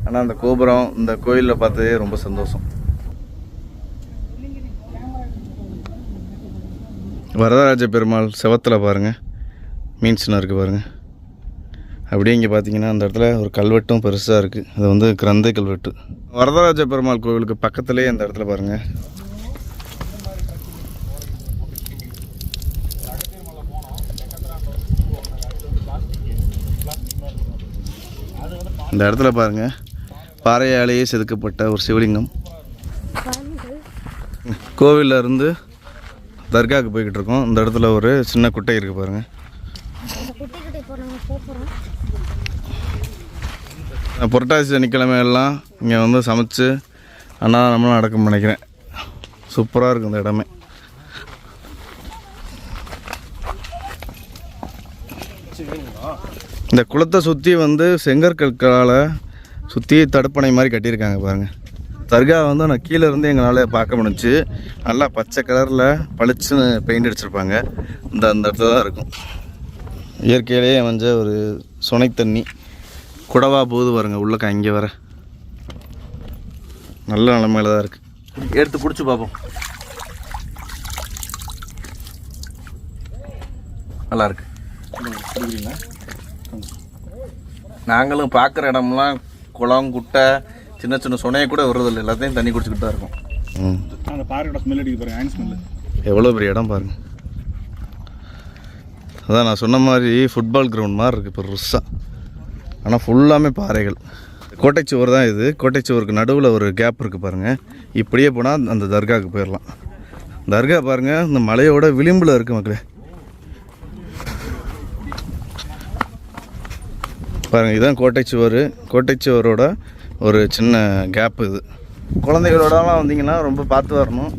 ஆனால் அந்த கோபுரம் இந்த கோயிலில் பார்த்ததே ரொம்ப சந்தோஷம். வரதராஜ பெருமாள் செவத்தில் பாருங்கள் மீன் சின்னம் இருக்குது பாருங்கள். அப்படியே இங்கே பார்த்தீங்கன்னா அந்த இடத்துல ஒரு கல்வெட்டும் பெருசாக இருக்குது. அது வந்து கிரந்தை கல்வெட்டு. வரதராஜ பெருமாள் கோவிலுக்கு பக்கத்துலேயே இந்த இடத்துல பாருங்கள் இந்த இடத்துல பாருங்கள் பாறையாலேயே செதுக்கப்பட்ட ஒரு சிவலிங்கம். கோவிலில் இருந்து தர்காவுக்கு போய்கிட்டு இருக்கோம். இந்த இடத்துல ஒரு சின்ன குட்டை இருக்குது பாருங்கள். புரட்டாசி சனிக்கிழமையெல்லாம் இங்கே வந்து சமைச்சு அன்னதானம்லாம் நடக்கும்னு நினைக்கிறேன். சூப்பராக இருக்கும் இந்த இடமே. இந்த குளத்தை சுற்றி வந்து செங்கற்கற்களால் சுற்றி தடுப்பணை மாதிரி கட்டியிருக்காங்க பாருங்கள். தர்கா வந்து நான் கீழே இருந்து எங்களால் பார்க்க முடிஞ்சிச்சு. நல்லா பச்சை கலரில் பளிச்சுன்னு பெயிண்ட் அடிச்சிருப்பாங்க. அந்த இடத்துல தான் இருக்கும். இயற்கையிலேயே அமைஞ்ச ஒரு சுனை தண்ணி குடவா போது பாருங்க. உள்ளக்க இங்கே வர நல்ல நிலைமையில தான் இருக்குது. எடுத்து பிடிச்சி பார்ப்போம். நல்லா இருக்கு. நாங்களும் பார்க்குற இடம்லாம் குளம் குட்டை சின்ன சின்ன சுனையை கூட விடுறதில்லை, எல்லாத்தையும் தண்ணி குடிச்சிக்கிட்டு தான் இருக்கும். அந்த பாறையோட ஸ்மெல் அடிக்க பாருங்க, ஆயின் ஸ்மெல்லு. எவ்வளோ பெரிய இடம் பாருங்க. அதான் நான் சொன்ன மாதிரி ஃபுட்பால் கிரவுண்ட் மாதிரி இருக்குது பெருசாக. ஆனால் ஃபுல்லாமே பாறைகள். கோட்டைச்சுவர் தான் இது. கோட்டைச்சுவருக்கு நடுவில் ஒரு கேப் இருக்குது பாருங்கள். இப்படியே போனால் அந்த தர்காவுக்கு போயிடலாம். தர்கா பாருங்கள், இந்த மலையோட விளிம்பில் இருக்குது மக்களே. பாருங்கள், இதுதான் கோட்டைச்சுவர். கோட்டைச்சுவரோட ஒரு சின்ன கேப் இது. குழந்தைகளோடலாம் வந்தீங்கன்னா ரொம்ப பார்த்து வரணும்.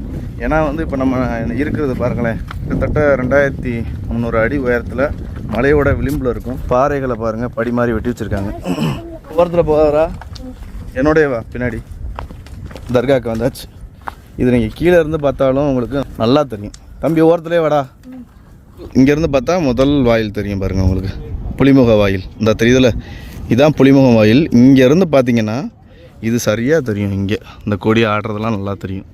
ஏன்னா வந்து இப்போ நம்ம இருக்கிறது பாருங்களேன், கிட்டத்தட்ட 2300 அடி உயரத்தில் மலையோட விளிம்பில் இருக்கும். பாறைகளை பாருங்கள், படி மாதிரி வெட்டி வச்சுருக்காங்க. ஓரத்தில் போகிறா என்னோடைய வா பின்னாடி தர்காவுக்கு வந்தாச்சு. இது நீங்கள் கீழே இருந்து பார்த்தாலும் உங்களுக்கு நல்லா தெரியும். தம்பி ஓரத்துலேயே வாடா. இங்கேருந்து பார்த்தா முதல் வாயில் தெரியும் பாருங்கள் உங்களுக்கு, புலிமுக வாயில். இந்த தெரியுதுல, இதான் புலிமுக வாயில். இங்கேருந்து பார்த்தீங்கன்னா இது சரியாக தெரியும். இங்கே இந்த கொடி ஆடுறதெல்லாம் நல்லா தெரியும்.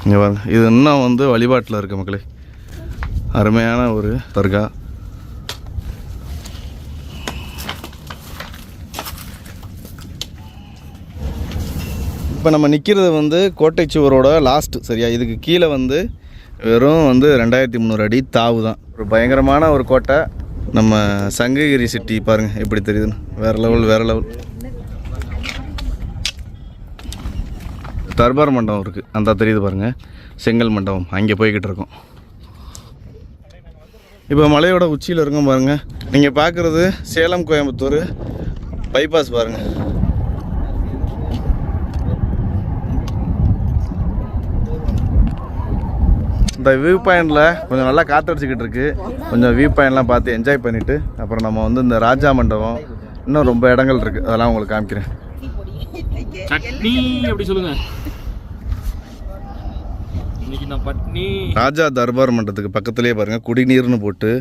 இங்கே பாருங்க, இது இன்னும் வந்து வழிபாட்டில் இருக்குது மக்களே. அருமையான ஒரு தர்கா. இப்போ நம்ம நிற்கிறது வந்து கோட்டைச்சுவரோட லாஸ்ட்டு சரியா. இதுக்கு கீழே வந்து வெறும் வந்து 2300 அடி தாவு தான். ஒரு பயங்கரமான ஒரு கோட்டை. நம்ம சங்ககிரி சிட்டி பாருங்கள் எப்படி தெரியுதுன்னு, வேறு லெவல் வேறு லெவல். தர்பார் மண்டபம் இருக்குது, அந்த தெரியுது பாருங்கள், செங்கல் மண்டபம். அங்கே போய்கிட்டு இருக்கோம். இப்போ மலையோட உச்சியில் இருக்கும் பாருங்கள். நீங்கள் பார்க்குறது சேலம் கோயம்புத்தூர் பைபாஸ் பாருங்கள். இந்த வியூ பாயிண்டில் கொஞ்சம் நல்லா காற்றடிச்சிக்கிட்டு இருக்குது. கொஞ்சம் வியூ பாயிண்ட்லாம் பார்த்து என்ஜாய் பண்ணிவிட்டு அப்புறம் நம்ம வந்து இந்த ராஜா மண்டபம், இன்னும் ரொம்ப இடங்கள் இருக்குது, அதெல்லாம் உங்களுக்கு காமிக்கிறேன். சட்னி அப்படி சொல்லுங்கள். இன்னைக்கு நான் பட்னி. ராஜா தர்பார் மண்டபத்துக்கு பக்கத்துலேயே பாருங்கள், குடிநீர்னு போட்டு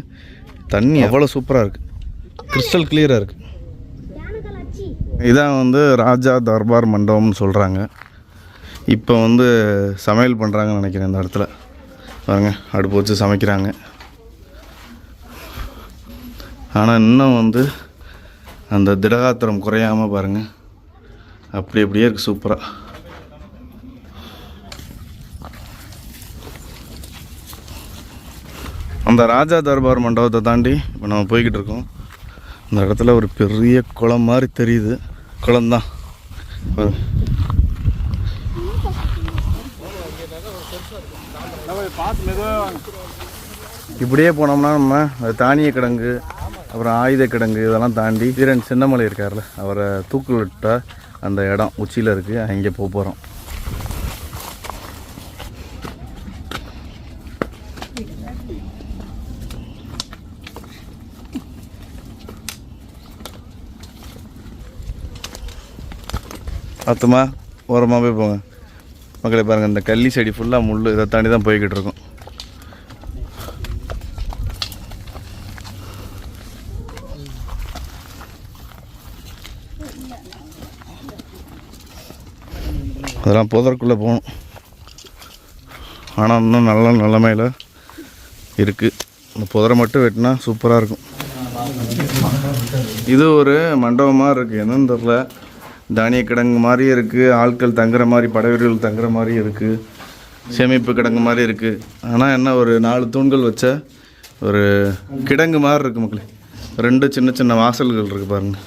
தண்ணி அவ்வளோ சூப்பராக இருக்குது, கிறிஸ்டல் கிளியராக இருக்குது. இதான் வந்து ராஜா தர்பார் மண்டபம்னு சொல்கிறாங்க. இப்போ வந்து சமையல் பண்ணுறாங்கன்னு நினைக்கிறேன். இந்த இடத்துல பாருங்கள், அடுப்பு வச்சு சமைக்கிறாங்க. ஆனால் இன்னும் வந்து அந்த திடகாத்திரம் குறையாமல் பாருங்கள், அப்படி அப்படியே இருக்குது சூப்பராக. அந்த ராஜா தர்பார் மண்டபத்தை தாண்டி இப்போ நம்ம போய்கிட்டு இருக்கோம். இந்த இடத்துல ஒரு பெரிய குளம் மாதிரி தெரியுது. குளம்தான். இப்படியே போனோம்னா நம்ம தானிய கிடங்கு, அப்புறம் ஆயுத கிடங்கு, இதெல்லாம் தாண்டி தீரன் சின்னமலை இருக்கார்ல, அவரை தூக்கிலிட்ட அந்த இடம் உச்சியில் இருக்குது. அங்கே போக போகிறோம். பார்த்துமா ஓரமாக போய் போங்க மக்களை. பாருங்கள், இந்த கள்ளி செடி ஃபுல்லாக முள், இதை தாண்டி தான் போய்கிட்டு இருக்கோம். அதெல்லாம் புதற்குள்ளே போகணும். ஆனால் இன்னும் நல்ல நிலைமையில் இருக்குது. இந்த புதரை மட்டும் வெட்டினா சூப்பராக இருக்கும். இது ஒரு மண்டபமாக இருக்குது, என்னன்னு தெரில. தானிய கிடங்கு மாதிரி இருக்குது, ஆட்கள் தங்குற மாதிரி, படைவீரர்கள் தங்குற மாதிரி இருக்குது, சேமிப்பு கிடங்கு மாதிரி இருக்குது. ஆனால் என்ன, ஒரு 4 தூண்கள் வச்ச ஒரு கிடங்கு மாதிரி இருக்குது மக்களே. 2 சின்ன சின்ன வாசல்கள் இருக்குது பாருங்கள்.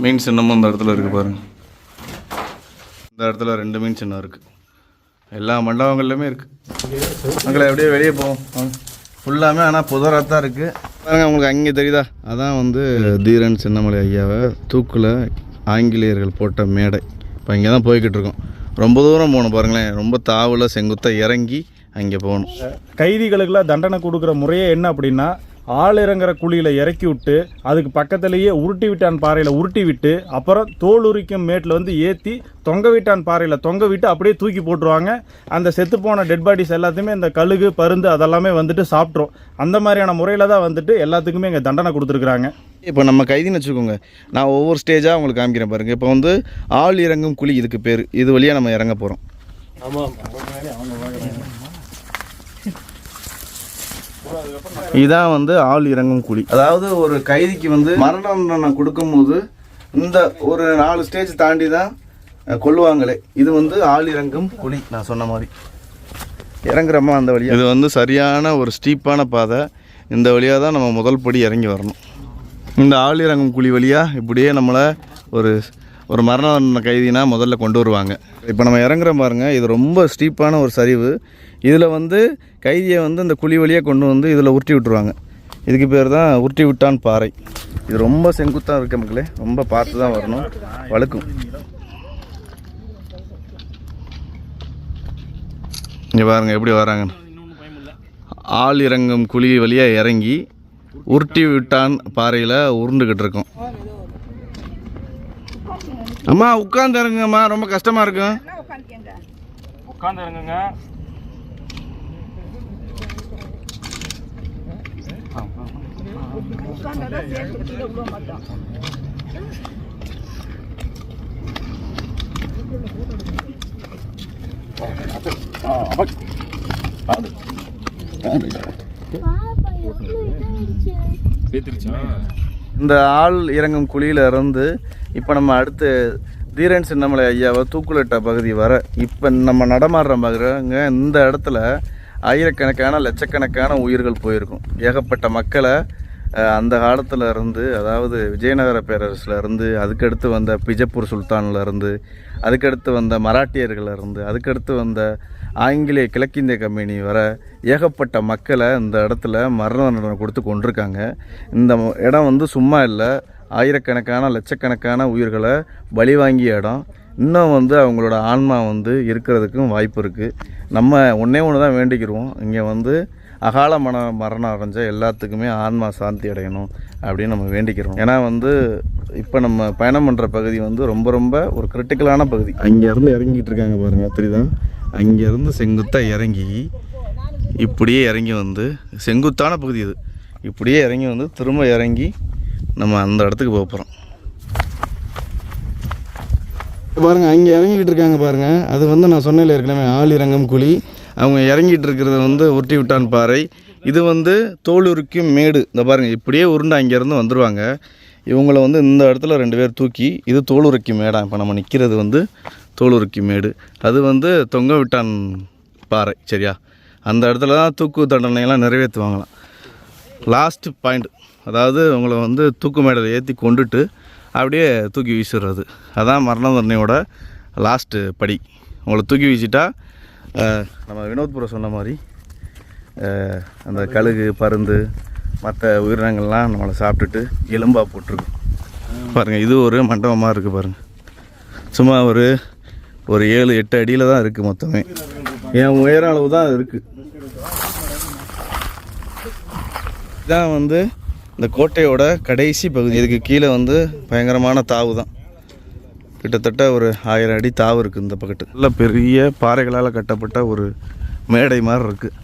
மீன் சின்னமும் இந்த இடத்துல இருக்குது பாருங்கள். இந்த இடத்துல 2 மீன் சின்னம் இருக்குது. எல்லா மண்டபங்கள்லையுமே இருக்குது மக்களை. அப்படியே வெளியே போவோம் ஃபுல்லாமே. ஆனால் புதராக தான் இருக்குது பாருங்கள். உங்களுக்கு அங்கே தெரியுதா, அதான் வந்து தீரன் சின்னமலை ஐயாவை தூக்கில் ஆங்கிலேயர்கள் போட்ட மேடை. இப்போ இங்கே தான் போய்கிட்டு இருக்கோம். ரொம்ப தூரம் போகணும் பாருங்களேன். ரொம்ப தாவில் செங்குத்தாக இறங்கி அங்கே போகணும். கைதிகளுக்கெல்லாம் தண்டனை கொடுக்குற முறையே என்ன அப்படின்னா, ஆள் இறங்குற குழியில் இறக்கி விட்டு அதுக்கு பக்கத்துலேயே உருட்டி விட்டான் பாறையில் உருட்டி விட்டு அப்புறம் தோல் உரிக்கும் மேட்டில் வந்து ஏற்றி தொங்க விட்டான் பாறையில் தொங்க விட்டு அப்படியே தூக்கி போட்டுருவாங்க. அந்த செத்துப்போன டெட் பாடிஸ் எல்லாத்தையுமே இந்த கழுகு பருந்து அதெல்லாமே வந்துட்டு சாப்பிட்ரும். அந்த மாதிரியான முறையில் தான் வந்துட்டு எல்லாத்துக்குமே இங்கே தண்டனை கொடுத்துருக்குறாங்க. இப்போ நம்ம கைதின்னு வச்சுக்கோங்க, நான் ஒவ்வொரு ஸ்டேஜாக உங்களுக்கு காமிக்கிறேன் பாருங்கள். இப்போ வந்து ஆள் இறங்கும் குழி இதுக்கு பேர். இது வழியாக நம்ம இறங்க போகிறோம். இதான் வந்து ஆள் இறங்கும் குழி. அதாவது ஒரு கைதிக்கு வந்து மரண தண்டனை கொடுக்கும்போது இந்த ஒரு 4 ஸ்டேஜ் தாண்டி தான் கொல்லுவாங்களே. இது வந்து ஆள் இறங்கும் குழி. நான் சொன்ன மாதிரி இறங்குறோமா அந்த வழியாக. இது வந்து சரியான ஒரு ஸ்டீப்பான பாதை. இந்த வழியாக தான் நம்ம முதல் படி இறங்கி வரணும். இந்த ஆள் இறங்கும் குழி வழியாக இப்படியே நம்மளை ஒரு மரண தண்டனை கைதினா முதல்ல கொண்டு வருவாங்க. இப்போ நம்ம இறங்குற பாருங்க, இது ரொம்ப ஸ்டீப்பான ஒரு சரிவு. இதில் வந்து கைதியை வந்து இந்த குழி வழியாக கொண்டு வந்து இதில் உருட்டி விட்டுருவாங்க. இதுக்கு பேர் தான் உருட்டி விட்டான் பாறை. இது ரொம்ப செங்குத்தாக இருக்க மக்களே, ரொம்ப பார்த்து தான் வரணும், வழுக்கும். இங்கே பாருங்க எப்படி வராங்க. ஆள் இறங்கும் குழி வழியாக இறங்கி உருட்டி விட்டான் பாறையில் உருண்டுக்கிட்டு இருக்கோம். அம்மா உட்காந்து இறங்குங்கம்மா, ரொம்ப கஷ்டமாக இருக்கும். உட்காந்து இறங்குங்க. இந்த ஆள் இறங்கும் குழியில் இருந்து இப்போ நம்ம அடுத்து தீரன் சின்னமலை ஐயாவை தூக்குலட்ட பகுதி வர இப்போ நம்ம நடமாடுற பாருங்க. இந்த இடத்துல ஆயிரக்கணக்கான லட்சக்கணக்கான உயிர்கள் போயிருக்கும். ஏகப்பட்ட மக்களை அந்த காலத்தில் இருந்து, அதாவது விஜயநகர பேரரசில் இருந்து, அதுக்கடுத்து வந்த பிஜப்பூர் சுல்தானில் இருந்து, அதுக்கடுத்து வந்த மராட்டியர்கள் இருந்து, அதுக்கடுத்து வந்த ஆங்கிலேய கிழக்கிந்திய கம்பெனி வர ஏகப்பட்ட மக்களை இந்த இடத்துல மரண தண்டனை கொடுத்து கொண்டிருக்காங்க. இந்த இடம் வந்து சும்மா இல்லை, ஆயிரக்கணக்கான லட்சக்கணக்கான உயிர்களை பலி வாங்கிய இடம். இன்னும் வந்து அவங்களோட ஆன்மா வந்து இருக்கிறதுக்கும் வாய்ப்பு இருக்குது. நம்ம ஒன்றே ஒன்று தான் வேண்டிக்கிறோம், இங்கே வந்து அகால மரணம் அடைஞ்ச எல்லாத்துக்குமே ஆன்மா சாந்தி அடையணும் அப்படின்னு நம்ம வேண்டிக்கிறோம். ஏன்னா வந்து இப்போ நம்ம பயணம் பண்ணுற பகுதி வந்து ரொம்ப ரொம்ப ஒரு கிரிட்டிக்கலான பகுதி. அங்கேருந்து இறங்கிட்டு இருக்காங்க பாருங்கள், தெரியுதா? அங்கேருந்து செங்குத்தாக இறங்கி இப்படியே இறங்கி வந்து செங்குத்தான பகுதி இது. இப்படியே இறங்கி வந்து திரும்ப இறங்கி நம்ம அந்த இடத்துக்கு போக போகிறோம். பாருங்கள் அங்கே இறங்கிக்கிட்டு இருக்காங்க பாருங்கள். அது வந்து நான் சொன்னேன் ஏற்கனவே ஆள் இறங்கும் குழி. அவங்க இறங்கிட்டு இருக்கிறது வந்து உருட்டி விட்டான் பாறை. இது வந்து தோல் உரிக்கும் மேடு. இந்த பாருங்கள் இப்படியே உருண்டு அங்கேருந்து வந்துடுவாங்க. இவங்களை வந்து இந்த இடத்துல 2 பேர் தூக்கி, இது தோல் உரிக்கும் மேடா. இப்போ நம்ம நிற்கிறது வந்து தோல் உரிக்கும் மேடு. அது வந்து தொங்க விட்டான் பாறை. சரியா? அந்த இடத்துல தான் தூக்கு தண்டனையெல்லாம் நிறைவேற்றுவாங்களாம். லாஸ்ட் பாயிண்ட், அதாவது உங்களை வந்து தூக்கு மேடையில் ஏற்றி கொண்டுட்டு அப்படியே தூக்கி வீசுறது. அதான் மரண தண்டனையோட லாஸ்ட்டு படி. உங்களை தூக்கி வீசிட்டா நம்ம வினோத்புரம் சொன்ன மாதிரி அந்த கழுகு பருந்து மற்ற உயிரினங்கள்லாம் நம்மளை சாப்பிட்டுட்டு எலும்பாக போட்டிருக்கும். பாருங்கள் இது ஒரு மண்டபமாக இருக்குது பாருங்கள். சும்மா ஒரு 7-8 அடியில் தான் இருக்குது மொத்தமே. என் உயர அளவு தான் இருக்குது. இதான் வந்து இந்த கோட்டையோட கடைசி பகுதி. இதுக்கு கீழே வந்து பயங்கரமான தாவு தான். கிட்டத்தட்ட ஒரு 1000 அடி தாவு இருக்குது இந்த பக்கத்து. நல்ல பெரிய பாறைகளால் கட்டப்பட்ட ஒரு மேடை மாதிரி இருக்குது.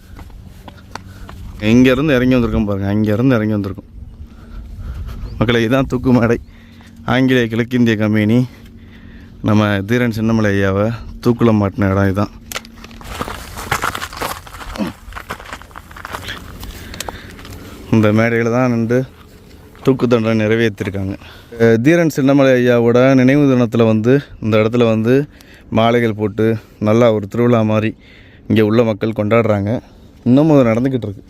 இங்கேருந்து இறங்கி வந்திருக்கோம் பாருங்கள், அங்கேருந்து இறங்கி வந்திருக்கோம் மக்களை. இதுதான் தூக்கு மேடை. ஆங்கிலேய கிழக்கிந்திய கம்பெனி நம்ம தீரன் சின்னமலை ஐயாவை தூக்குல மாட்டின இடம் இதுதான். இந்த மேடையில் தான் நின்று தூக்கு தண்டனை நிறைவேற்றிருக்காங்க. தீரன் சின்னமலை ஐயாவோட நினைவு தினத்தில் வந்து இந்த இடத்துல வந்து மாலைகள் போட்டு நல்லா ஒரு திருவிழா மாதிரி இங்கே உள்ள மக்கள் கொண்டாடுறாங்க. இன்னமும் அது நடந்துக்கிட்டு இருக்கு.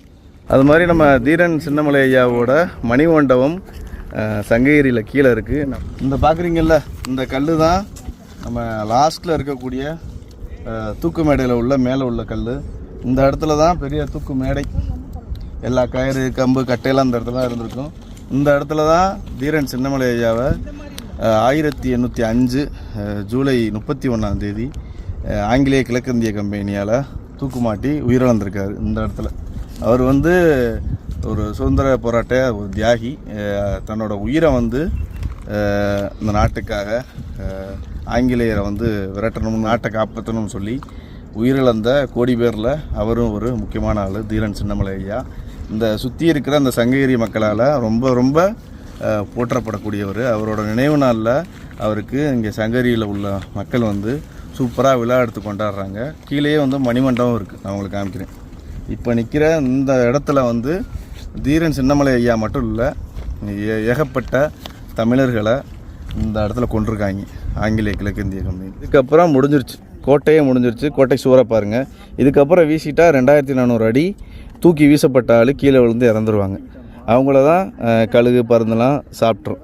அது மாதிரி நம்ம தீரன் சின்னமலை ஐயாவோட மணிமண்டபம் சங்ககிரியில் கீழே இருக்குது. இந்த பார்க்குறீங்கல்ல, இந்த கல் தான் நம்ம லாஸ்ட்டில் இருக்கக்கூடிய தூக்கு மேடையில் உள்ள மேலே உள்ள கல். இந்த இடத்துல தான் பெரிய தூக்கு மேடை. எல்லா கயிறு கம்பு கட்டையெல்லாம் இந்த இடத்துல தான் இருந்திருக்கும். இந்த இடத்துல தான் தீரன் சின்னமலை ஐயாவை 1805 ஜூலை 31 ஆங்கிலேய கிழக்கிந்திய கம்பெனியால் தூக்கு மாட்டி உயிரிழந்திருக்காரு. இந்த இடத்துல அவர் வந்து ஒரு சுதந்திர போராட்ட ஒரு தியாகி. தன்னோட உயிரை வந்து இந்த நாட்டுக்காக ஆங்கிலேயரை வந்து விரட்டணும், நாட்டை காப்பாற்றணும்னு சொல்லி உயிரிழந்த கோடி பேரில் அவரும் ஒரு முக்கியமான ஆள். தீரன் சின்னமலை ஐயா இந்த சுற்றி இருக்கிற அந்த சங்ககிரி மக்களால் ரொம்ப ரொம்ப போற்றப்படக்கூடியவர். அவரோட நினைவு நாளில் அவருக்கு இங்கே சங்ககிரியில் உள்ள மக்கள் வந்து சூப்பராக விழா எடுத்து கொண்டாடுறாங்க. கீழேயே வந்து மணிமண்டபம் இருக்குது, நான் உங்களுக்கு காமிக்கிறேன். இப்போ நிற்கிற இந்த இடத்துல வந்து தீரன் சின்னமலை ஐயா மட்டும் இல்லை, ஏகப்பட்ட தமிழர்களை இந்த இடத்துல கொண்டிருக்காங்க ஆங்கிலேய கிழக்கிந்திய கம்பெனி. இதுக்கப்புறம் முடிஞ்சிருச்சு, கோட்டையே முடிஞ்சிருச்சு. கோட்டை சுவரை பாருங்கள். இதுக்கப்புறம் வீசிட்டா 2400 அடி தூக்கி வீசப்பட்ட ஆள் கீழே விழுந்து இறந்துருவாங்க. அவங்கள தான் கழுகு பருந்தெல்லாம் சாப்பிட்ரும்.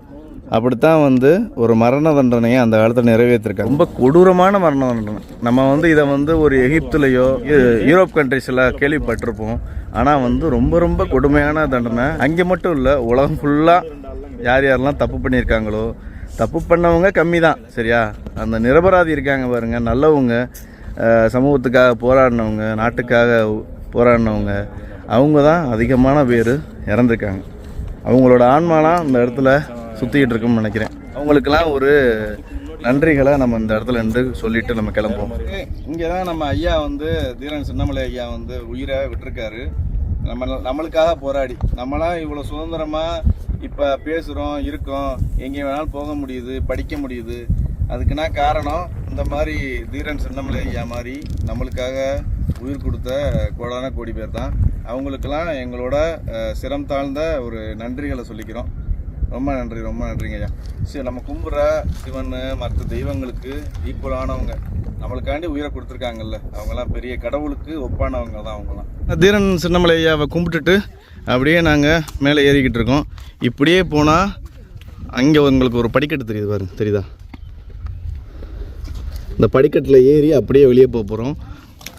அப்படித்தான் வந்து ஒரு மரண தண்டனையை அந்த காலத்தில் நிறைவேற்றிருக்காங்க. ரொம்ப கொடூரமான மரண தண்டனை. நம்ம வந்து இதை வந்து ஒரு எகிப்துலேயோ யூரோப் கண்ட்ரிஸில் கேள்விப்பட்டிருப்போம். ஆனால் வந்து ரொம்ப ரொம்ப கொடுமையான தண்டனை. அங்கே மட்டும் இல்லை, உலகம் ஃபுல்லாக யார் யாரெல்லாம் தப்பு பண்ணியிருக்காங்களோ, தப்பு பண்ணவங்க கம்மி தான் சரியா, அந்த நிரபராதி இருக்காங்க பாருங்கள், நல்லவங்க, சமூகத்துக்காக போராடினவங்க, நாட்டுக்காக போராடினவங்க, அவங்க தான் அதிகமான பேர் இறந்துருக்காங்க. அவங்களோட ஆன்மாலாம் இந்த இடத்துல சுற்றிக்கிட்டு இருக்குன்னு நினைக்கிறேன். அவங்களுக்கெல்லாம் ஒரு நன்றிகளை நம்ம இந்த இடத்துல இருந்து சொல்லிட்டு நம்ம கிளம்புவோம். இங்கே தான் நம்ம ஐயா வந்து தீரன் சின்னமலை ஐயா வந்து உயிரை விட்டுருக்காரு. நம்மளுக்காக போராடி நம்மளாம் இவ்வளோ சுதந்திரமாக இப்போ பேசுகிறோம், இருக்கோம், எங்கே வேணாலும் போக முடியுது, படிக்க முடியுது. அதுக்குன்னா காரணம் இந்த மாதிரி தீரன் சின்னமலை ஐயா மாதிரி நம்மளுக்காக உயிர் கொடுத்த கோடான கோடி பேர் தான். அவங்களுக்கெல்லாம் எங்களோட சிரம் தாழ்ந்த ஒரு நன்றிகளை சொல்லிக்கிறோம். ரொம்ப நன்றி, ரொம்ப நன்றிங்க ஐயா. சரி, நம்ம கும்பிட்ற சிவன் மற்ற தெய்வங்களுக்கு ஈக்குவலானவங்க, நம்மளுக்காண்டி உயிரை கொடுத்துருக்காங்கல்ல, அவங்களாம் பெரிய கடவுளுக்கு ஒப்பானவங்க தான் அவங்களாம். தீரன் சின்னமலை ஐயாவை கும்பிட்டுட்டு அப்படியே நாங்கள் மேலே ஏறிக்கிட்டு இருக்கோம். இப்படியே போனால் அங்கே உங்களுக்கு ஒரு படிக்கட்டு தெரியுது பாருங்க, தெரியுதா? இந்த படிக்கட்டில் ஏறி அப்படியே வெளியே போக போகிறோம்.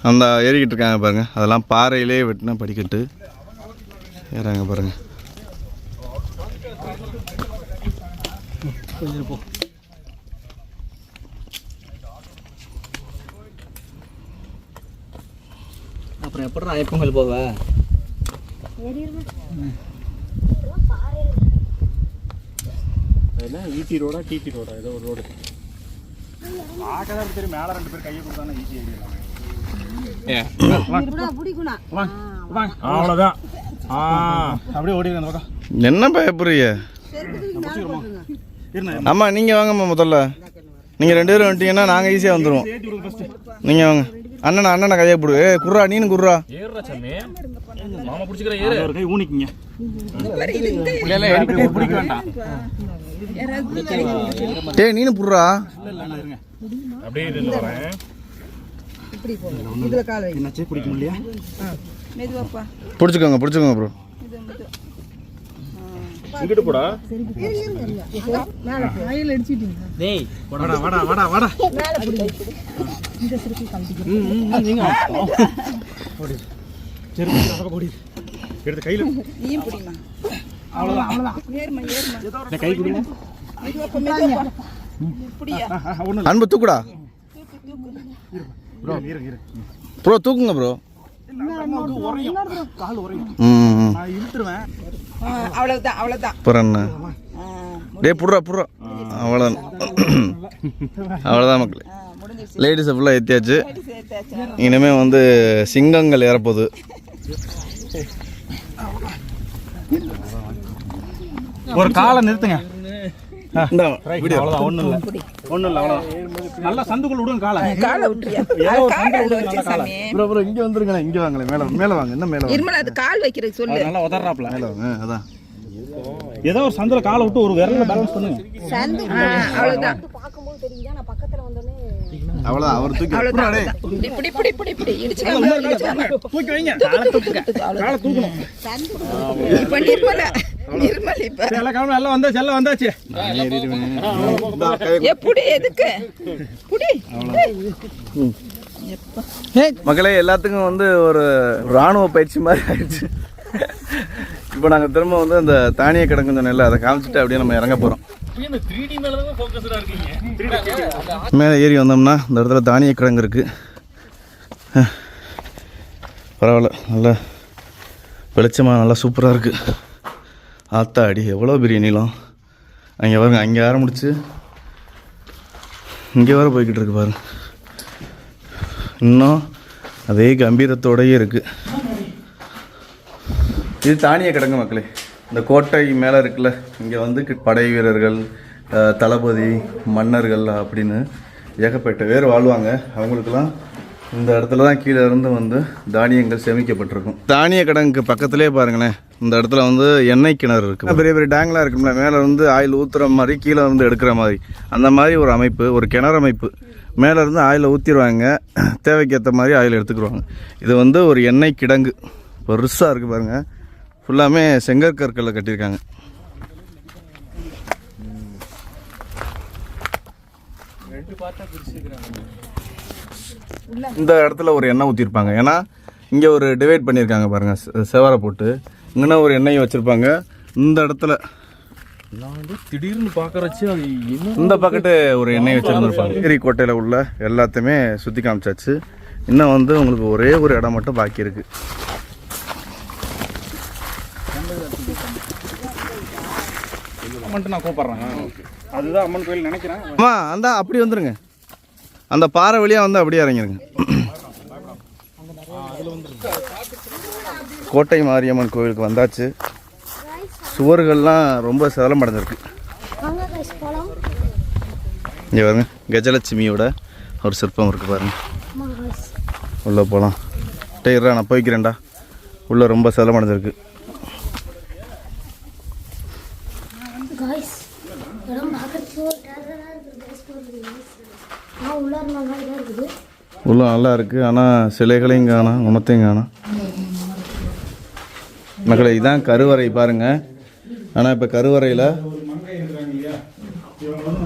அந்த ஏறிக்கிட்டு இருக்காங்க பாருங்கள், அதெல்லாம் பாறையிலே வெட்டின படிக்கட்டு. ஏறாங்க பாருங்கள். அப்புறம் எப்படி ஐயப்பங்கள் போவ ஈட்டி ரோடா டிடி ரோடா ஏதோ ஒரு ரோடு பார்க்கதான் தெரியும். மேலே 2 பேர் கையை கொடுத்தானே ஈஸி அவ்வளோதான். அப்படியே ஓடிடுங்க அந்த பக்கம். என்ன பயப்படுறீங்க? ஆமாம், நீங்கள் வாங்கம்மா. முதல்ல நீங்கள் 2 பேரும் வந்துட்டீங்கன்னா நாங்கள் ஈஸியாக வந்துடுவோம். நீங்கள் வாங்க. அண்ணனை கையை போடு. குர்ரா, நீனு குர்ரா. கை ஊனிக்குங்க. பிடிக்க வேண்டாம். நீனு புடுறா. அப்படியே வரேன். என்னாச்சு, பிடிக்க முடியலையா? பிடிச்சிக்கோங்க ப்ரோ. இங்கிட்டு போடா. டேய் வாடா வாடா வாடா வாடா. நீங்க ஓடி. சரி, அப்ப ஓடி. எடுத்து கையில நீ புடிமா. அவ்வளவுதான். ஏறுமா. கை குடுங்க. புடியா. அன்பு தூக்குடா. ப்ரோ ப்ரோ தூக்குங்க ப்ரோ. கால் உரையும். நான் இழுத்துருவேன். அவ்வளவுதான். புறண்ணா. டே புடுறா. அவ்வளோதான் மக்களே. லேடிஸை ஃபுல்லாக ஏற்றியாச்சு. இனிமேல் வந்து சிங்கங்கள் ஏறப்போகுது. ஒரு காலை நிறுத்துங்க. அவ்வளோதான், ஒன்றும் இல்லை அவ்வளோதான். நல்லா சந்துக்குள்ள விடுங்க காலை விட்டுறியா? ப்ரோ இங்கே வந்துருங்களேன், இங்கே வாங்களேன். மேலே வாங்க. என்ன மேலே இருமல அது கால் வைக்கிறது சொல்லு. நல்லா உதறாப்ல. மேலே வாங்க. அதான் ஏதோ ஒரு சந்தில காலை விட்டு ஒரு விரல பேலன்ஸ் பண்ணுங்க. அவ்வளவுதான். அவ்வளவுதான். அவர் தூக்கி இப்படி இடிச்சுக்காம தூக்கி வைங்க. காலை தூக்கணும். பண்ணிருப்பல நிர்மல் இப்ப எல்லாம் காலம் எல்லாம் வந்தாச்சு, எல்லாம் வந்தாச்சு. எப்படி எதுக்கு புடி மக்களே, எல்லாத்துக்கும் வந்து ஒரு இராணுவ பயிற்சி மாதிரி ஆயிடுச்சு. இப்போ நாங்கள் திரும்ப வந்து அந்த தானிய கிடங்கு சொன்னேன்ல, அதை காமிச்சிட்டு அப்படியே நம்ம இறங்க போகிறோம். மேலே ஏறி வந்தோம்னா இந்த இடத்துல தானிய கிடங்கு இருக்குது. பரவாயில்ல, நல்லா வெளிச்சமாக நல்லா சூப்பராக இருக்குது. ஆத்தாடி எவ்வளோ பெரிய நீளம். அங்கே பாருங்க, அங்கே ஆரம்பிச்சு இங்கே வர போய்கிட்டு இருக்கு பாருங்க. இன்னும் அதே கம்பீரத்தோடையே இருக்குது. இது தானிய கிடங்கு மக்களே. இந்த கோட்டை மேலே இருக்குல்ல, இங்கே வந்து படை வீரர்கள், தளபதி, மன்னர்கள் அப்படின்னு ஏகப்பட்ட பேர் வாழ்வாங்க. அவங்களுக்கெல்லாம் இந்த இடத்துல தான் கீழே இருந்து வந்து தானியங்கள் சேமிக்கப்பட்டிருக்கும். தானிய கிடங்குக்கு பக்கத்துலேயே பாருங்களேன், இந்த இடத்துல வந்து எண்ணெய் கிணறு இருக்குது. பெரிய பெரிய டேங்க்லாம் இருக்கும்ல, மேலே வந்து ஆயில் ஊற்றுற மாதிரி, கீழே வந்து எடுக்கிற மாதிரி, அந்த மாதிரி ஒரு அமைப்பு, ஒரு கிணறு அமைப்பு. மேலே இருந்து ஆயில் ஊற்றிடுவாங்க, தேவைக்கேற்ற மாதிரி ஆயில் எடுத்துக்கிடுவாங்க. இது வந்து ஒரு எண்ணெய் கிடங்கு, பெருசாக இருக்குது பாருங்கள். ஃபுல்லாமே செங்கற்கற்களில் கட்டியிருக்காங்க. இந்த இடத்துல ஒரு எண்ணெய் ஊற்றிருப்பாங்க. ஏன்னா இங்கே ஒரு டிவைட் பண்ணியிருக்காங்க பாருங்கள், செவரை போட்டு. இங்கன்னா ஒரு எண்ணெயை வச்சுருப்பாங்க. இந்த இடத்துல நான் வந்து திடீர்னு பார்க்கறச்சு அது இந்த பக்கெட்டு ஒரு எண்ணெய் வச்சுருந்துருப்பாங்க. கிரி கோட்டையில் உள்ள எல்லாத்தையுமே சுற்றி காமிச்சாச்சு. இன்னும் வந்து உங்களுக்கு ஒரே ஒரு இடம் மட்டும் பாக்கி இருக்குது. மட்டும் நான் கூப்பிட்றேன். அதுதான் அம்மன் கோயில் நினைக்கிறேன். அம்மா அந்த அப்படி வந்துருங்க, அந்த பாறை வழியாக வந்து அப்படியே இறங்கிருங்க. கோட்டை மாரியம்மன் கோவிலுக்கு வந்தாச்சு. சுவர்கள்லாம் ரொம்ப சேதம் அடைஞ்சிருக்கு. இங்கே பாருங்க, கஜலட்சுமியோட ஒரு சிற்பம் இருக்குது பாருங்க. உள்ளே போகலாம். டேய்ரா, நான் போய்க்கிறேன்டா. உள்ளே ரொம்ப சேதம் அடைஞ்சிருக்கு. உள்ள நல்லா இருக்குது. ஆனால் சிலைகளையும் காணோம், குணத்தையும் காணோம். மக்களை இதான் கருவறை பாருங்கள். ஆனால் இப்போ கருவறையில்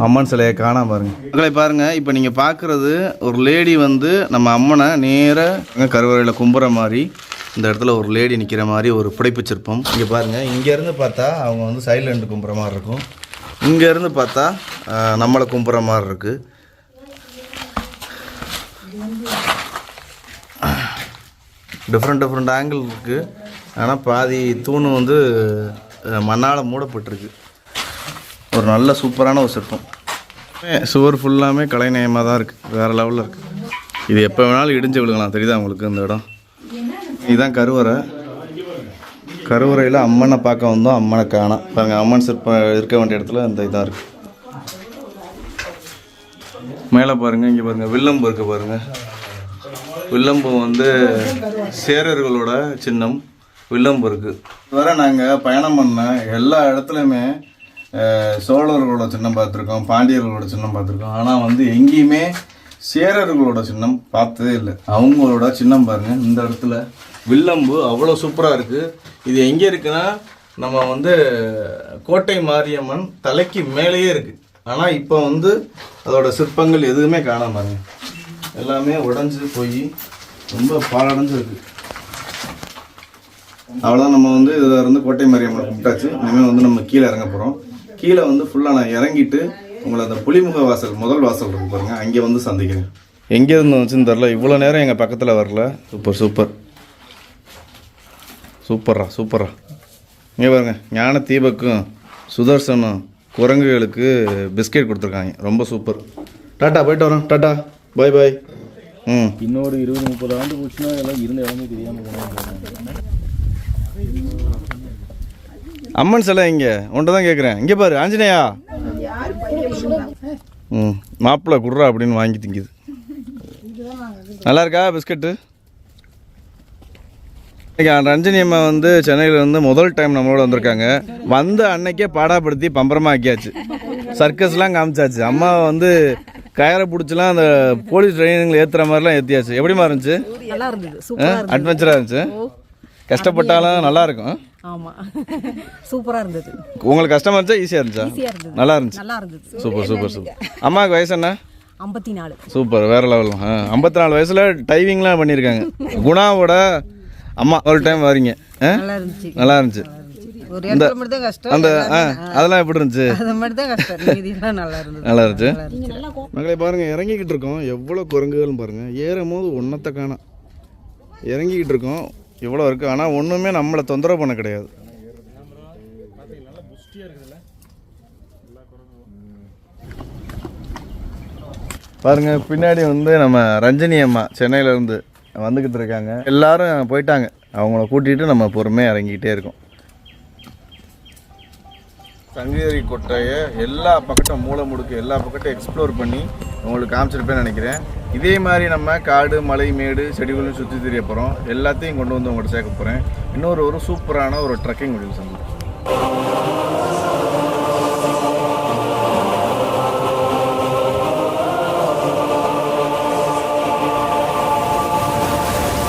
அம்மன் சிலையை காணாம பாருங்கள். மக்களை பாருங்கள், இப்போ நீங்கள் பார்க்குறது ஒரு லேடி வந்து நம்ம அம்மனை நேராக கருவறையில் கும்புற மாதிரி, இந்த இடத்துல ஒரு லேடி நிற்கிற மாதிரி ஒரு புடைப்பு சிற்பம். இங்கே பாருங்கள், இங்கேருந்து பார்த்தா அவங்க வந்து சைட்லேருந்து கும்புற மாதிரி இருக்கும். இங்கேருந்து பார்த்தா நம்மளை கும்புற மாதிரி இருக்குது. டிஃப்ரெண்ட் ஆங்கிள் இருக்குது. ஆனால் பாதி தூணு வந்து மண்ணால் மூடப்பட்டிருக்கு. ஒரு நல்ல சூப்பரான ஒரு சிற்பம். சுவர் ஃபுல்லாமே கலைநயமாக தான் இருக்குது, வேறு லெவலில் இருக்குது. இது எப்போ வேணாலும் இடிஞ்சு விழுங்கலாம், தெரியுதா உங்களுக்கு இந்த இடம்? இதுதான் கருவறை. கருவறையில் அம்மனை பார்க்க வந்தோம், அம்மனை காணோம். பாருங்கள், அம்மன் சிற்பம் இருக்க வேண்டிய இடத்துல இந்த இதாக இருக்குது. மேலே பாருங்கள், இங்கே பாருங்கள், வில்லம்பு இருக்குது பாருங்கள். வில்லம்பு வந்து சேரர்களோட சின்னம். வில்லம்பு இருக்குது. இதுவரை நாங்கள் பயணம் பண்ண எல்லா இடத்துலையுமே சோழர்களோட சின்னம் பார்த்துருக்கோம், பாண்டியர்களோட சின்னம் பார்த்துருக்கோம். ஆனால் வந்து எங்கேயுமே சேரர்களோட சின்னம் பார்த்ததே இல்லை. அவங்களோட சின்னம் பாருங்கள், இந்த இடத்துல வில்லம்பு அவ்வளோ சூப்பராக இருக்குது. இது எங்கே இருக்குன்னா, நம்ம வந்து கோட்டை மாரியம்மன் தலைக்கு மேலேயே இருக்குது. ஆனால் இப்போ வந்து அதோட சிற்பங்கள் எதுவுமே காணாம பாருங்க, எல்லாமே உடஞ்சி போய் ரொம்ப பாழடைஞ்சிருக்கு. அவ்வளோதான். நம்ம வந்து இதில் இருந்து கோட்டை மாரியம்மனை கும்பிட்டாச்சு. இனிமேல் வந்து நம்ம கீழே இறங்க போகிறோம். கீழே வந்து ஃபுல்லாக நான் இறங்கிட்டு உங்களை அந்த புலிமுக வாசல், முதல் வாசல் இருக்கு பாருங்கள், அங்கே வந்து சந்திக்கிறேன். எங்கேருந்து வந்துச்சுன்னு தெரில, இவ்வளோ நேரம் எங்கள் பக்கத்தில் வரல. சூப்பரா. இங்கே பாருங்க, ஞான தீபக்கும் சுதர்சனும் குரங்குகளுக்கு பிஸ்கெட் கொடுத்துருக்காங்க. ரொம்ப சூப்பர். டாட்டா, போயிட்டு வரோம். டாட்டா, பாய். இன்னொரு 20-30 ஆண்டு போச்சுன்னா எல்லாம் இருந்த இடமே தெரியாமல் போனாங்க. அம்மன் சிலை இங்கே ஒன்று தான் கேட்குறேன். இங்கே பாரு ஆஞ்சநேயா. மாப்பிள்ளை குடுறா அப்படின்னு வாங்கி திங்குது. நல்லா இருக்கா பிஸ்கட்டு? ரஞ்சினி அம்மா வந்து சென்னையில் வந்து முதல் டைம் நம்மளோட வந்திருக்காங்க. வந்த அன்னைக்கே பாடாப்படுத்தி பம்பரமாக ஆக்கியாச்சு. சர்க்கஸ்லாம் காமிச்சாச்சு. அம்மாவை வந்து கயரை பிடிச்சலாம் அந்த போலீஸ் ட்ரைனிங்கில் ஏற்றுற மாதிரிலாம் ஏற்றியாச்சு. எப்படிமா இருந்துச்சு? நல்லா இருந்தது, அட்வென்ச்சராக இருந்துச்சு. கஷ்டப்பட்டாலும் நல்லா இருக்கும். ஆமாம், சூப்பராக இருந்தது. உங்களுக்கு கஷ்டமாக இருந்துச்சா ஈஸியாக இருந்துச்சா? நல்லா இருந்துச்சு. சூப்பர். அம்மாவுக்கு வயசு என்ன? 54. சூப்பர், வேறு லெவல். 54 வயசில் டைவிங்லாம் பண்ணியிருக்காங்க. குணாவோட அம்மா ஒரு டைம் வரீங்க. நல்லா இருந்துச்சு. அந்த அதெல்லாம் எப்படி இருந்துச்சு? நல்லா இருந்துச்சு. மகளே பாருங்கள், இறங்கிக்கிட்டு இருக்கோம். எவ்வளோ குரங்குகள்னு பாருங்கள். ஏறும் போது ஒன்றத்தை காணோம். இறங்கிக்கிட்டு இருக்கோம். இவ்வளோ இருக்குது. ஆனால் ஒன்றுமே நம்மளை தொந்தரவு பண்ண கிடையாது. பாருங்கள், பின்னாடி வந்து நம்ம ரஞ்சனி அம்மா சென்னையிலேருந்து வந்துக்கிட்டு இருக்காங்க. எல்லாரும் போயிட்டாங்க. அவங்கள கூட்டிகிட்டு நம்ம பொறுமையாக இறங்கிக்கிட்டே இருக்கோம். சங்ககிரி கோட்டையை எல்லா பக்கட்டும் மூளை முடுக்கு எல்லா பக்கட்டும் எக்ஸ்ப்ளோர் பண்ணி உங்களுக்கு காமிச்சிருப்பேன்னு நினைக்கிறேன். இதே மாதிரி நம்ம காடு, மலை, மேடு, செடிகளும் சுற்றி தெரிய போகிறோம். எல்லாத்தையும் கொண்டு வந்து உங்கள்கிட்ட சேர்க்க போகிறேன். இன்னொரு சூப்பரான ஒரு ட்ரெக்கிங் வீடியோ சந்திப்போம்.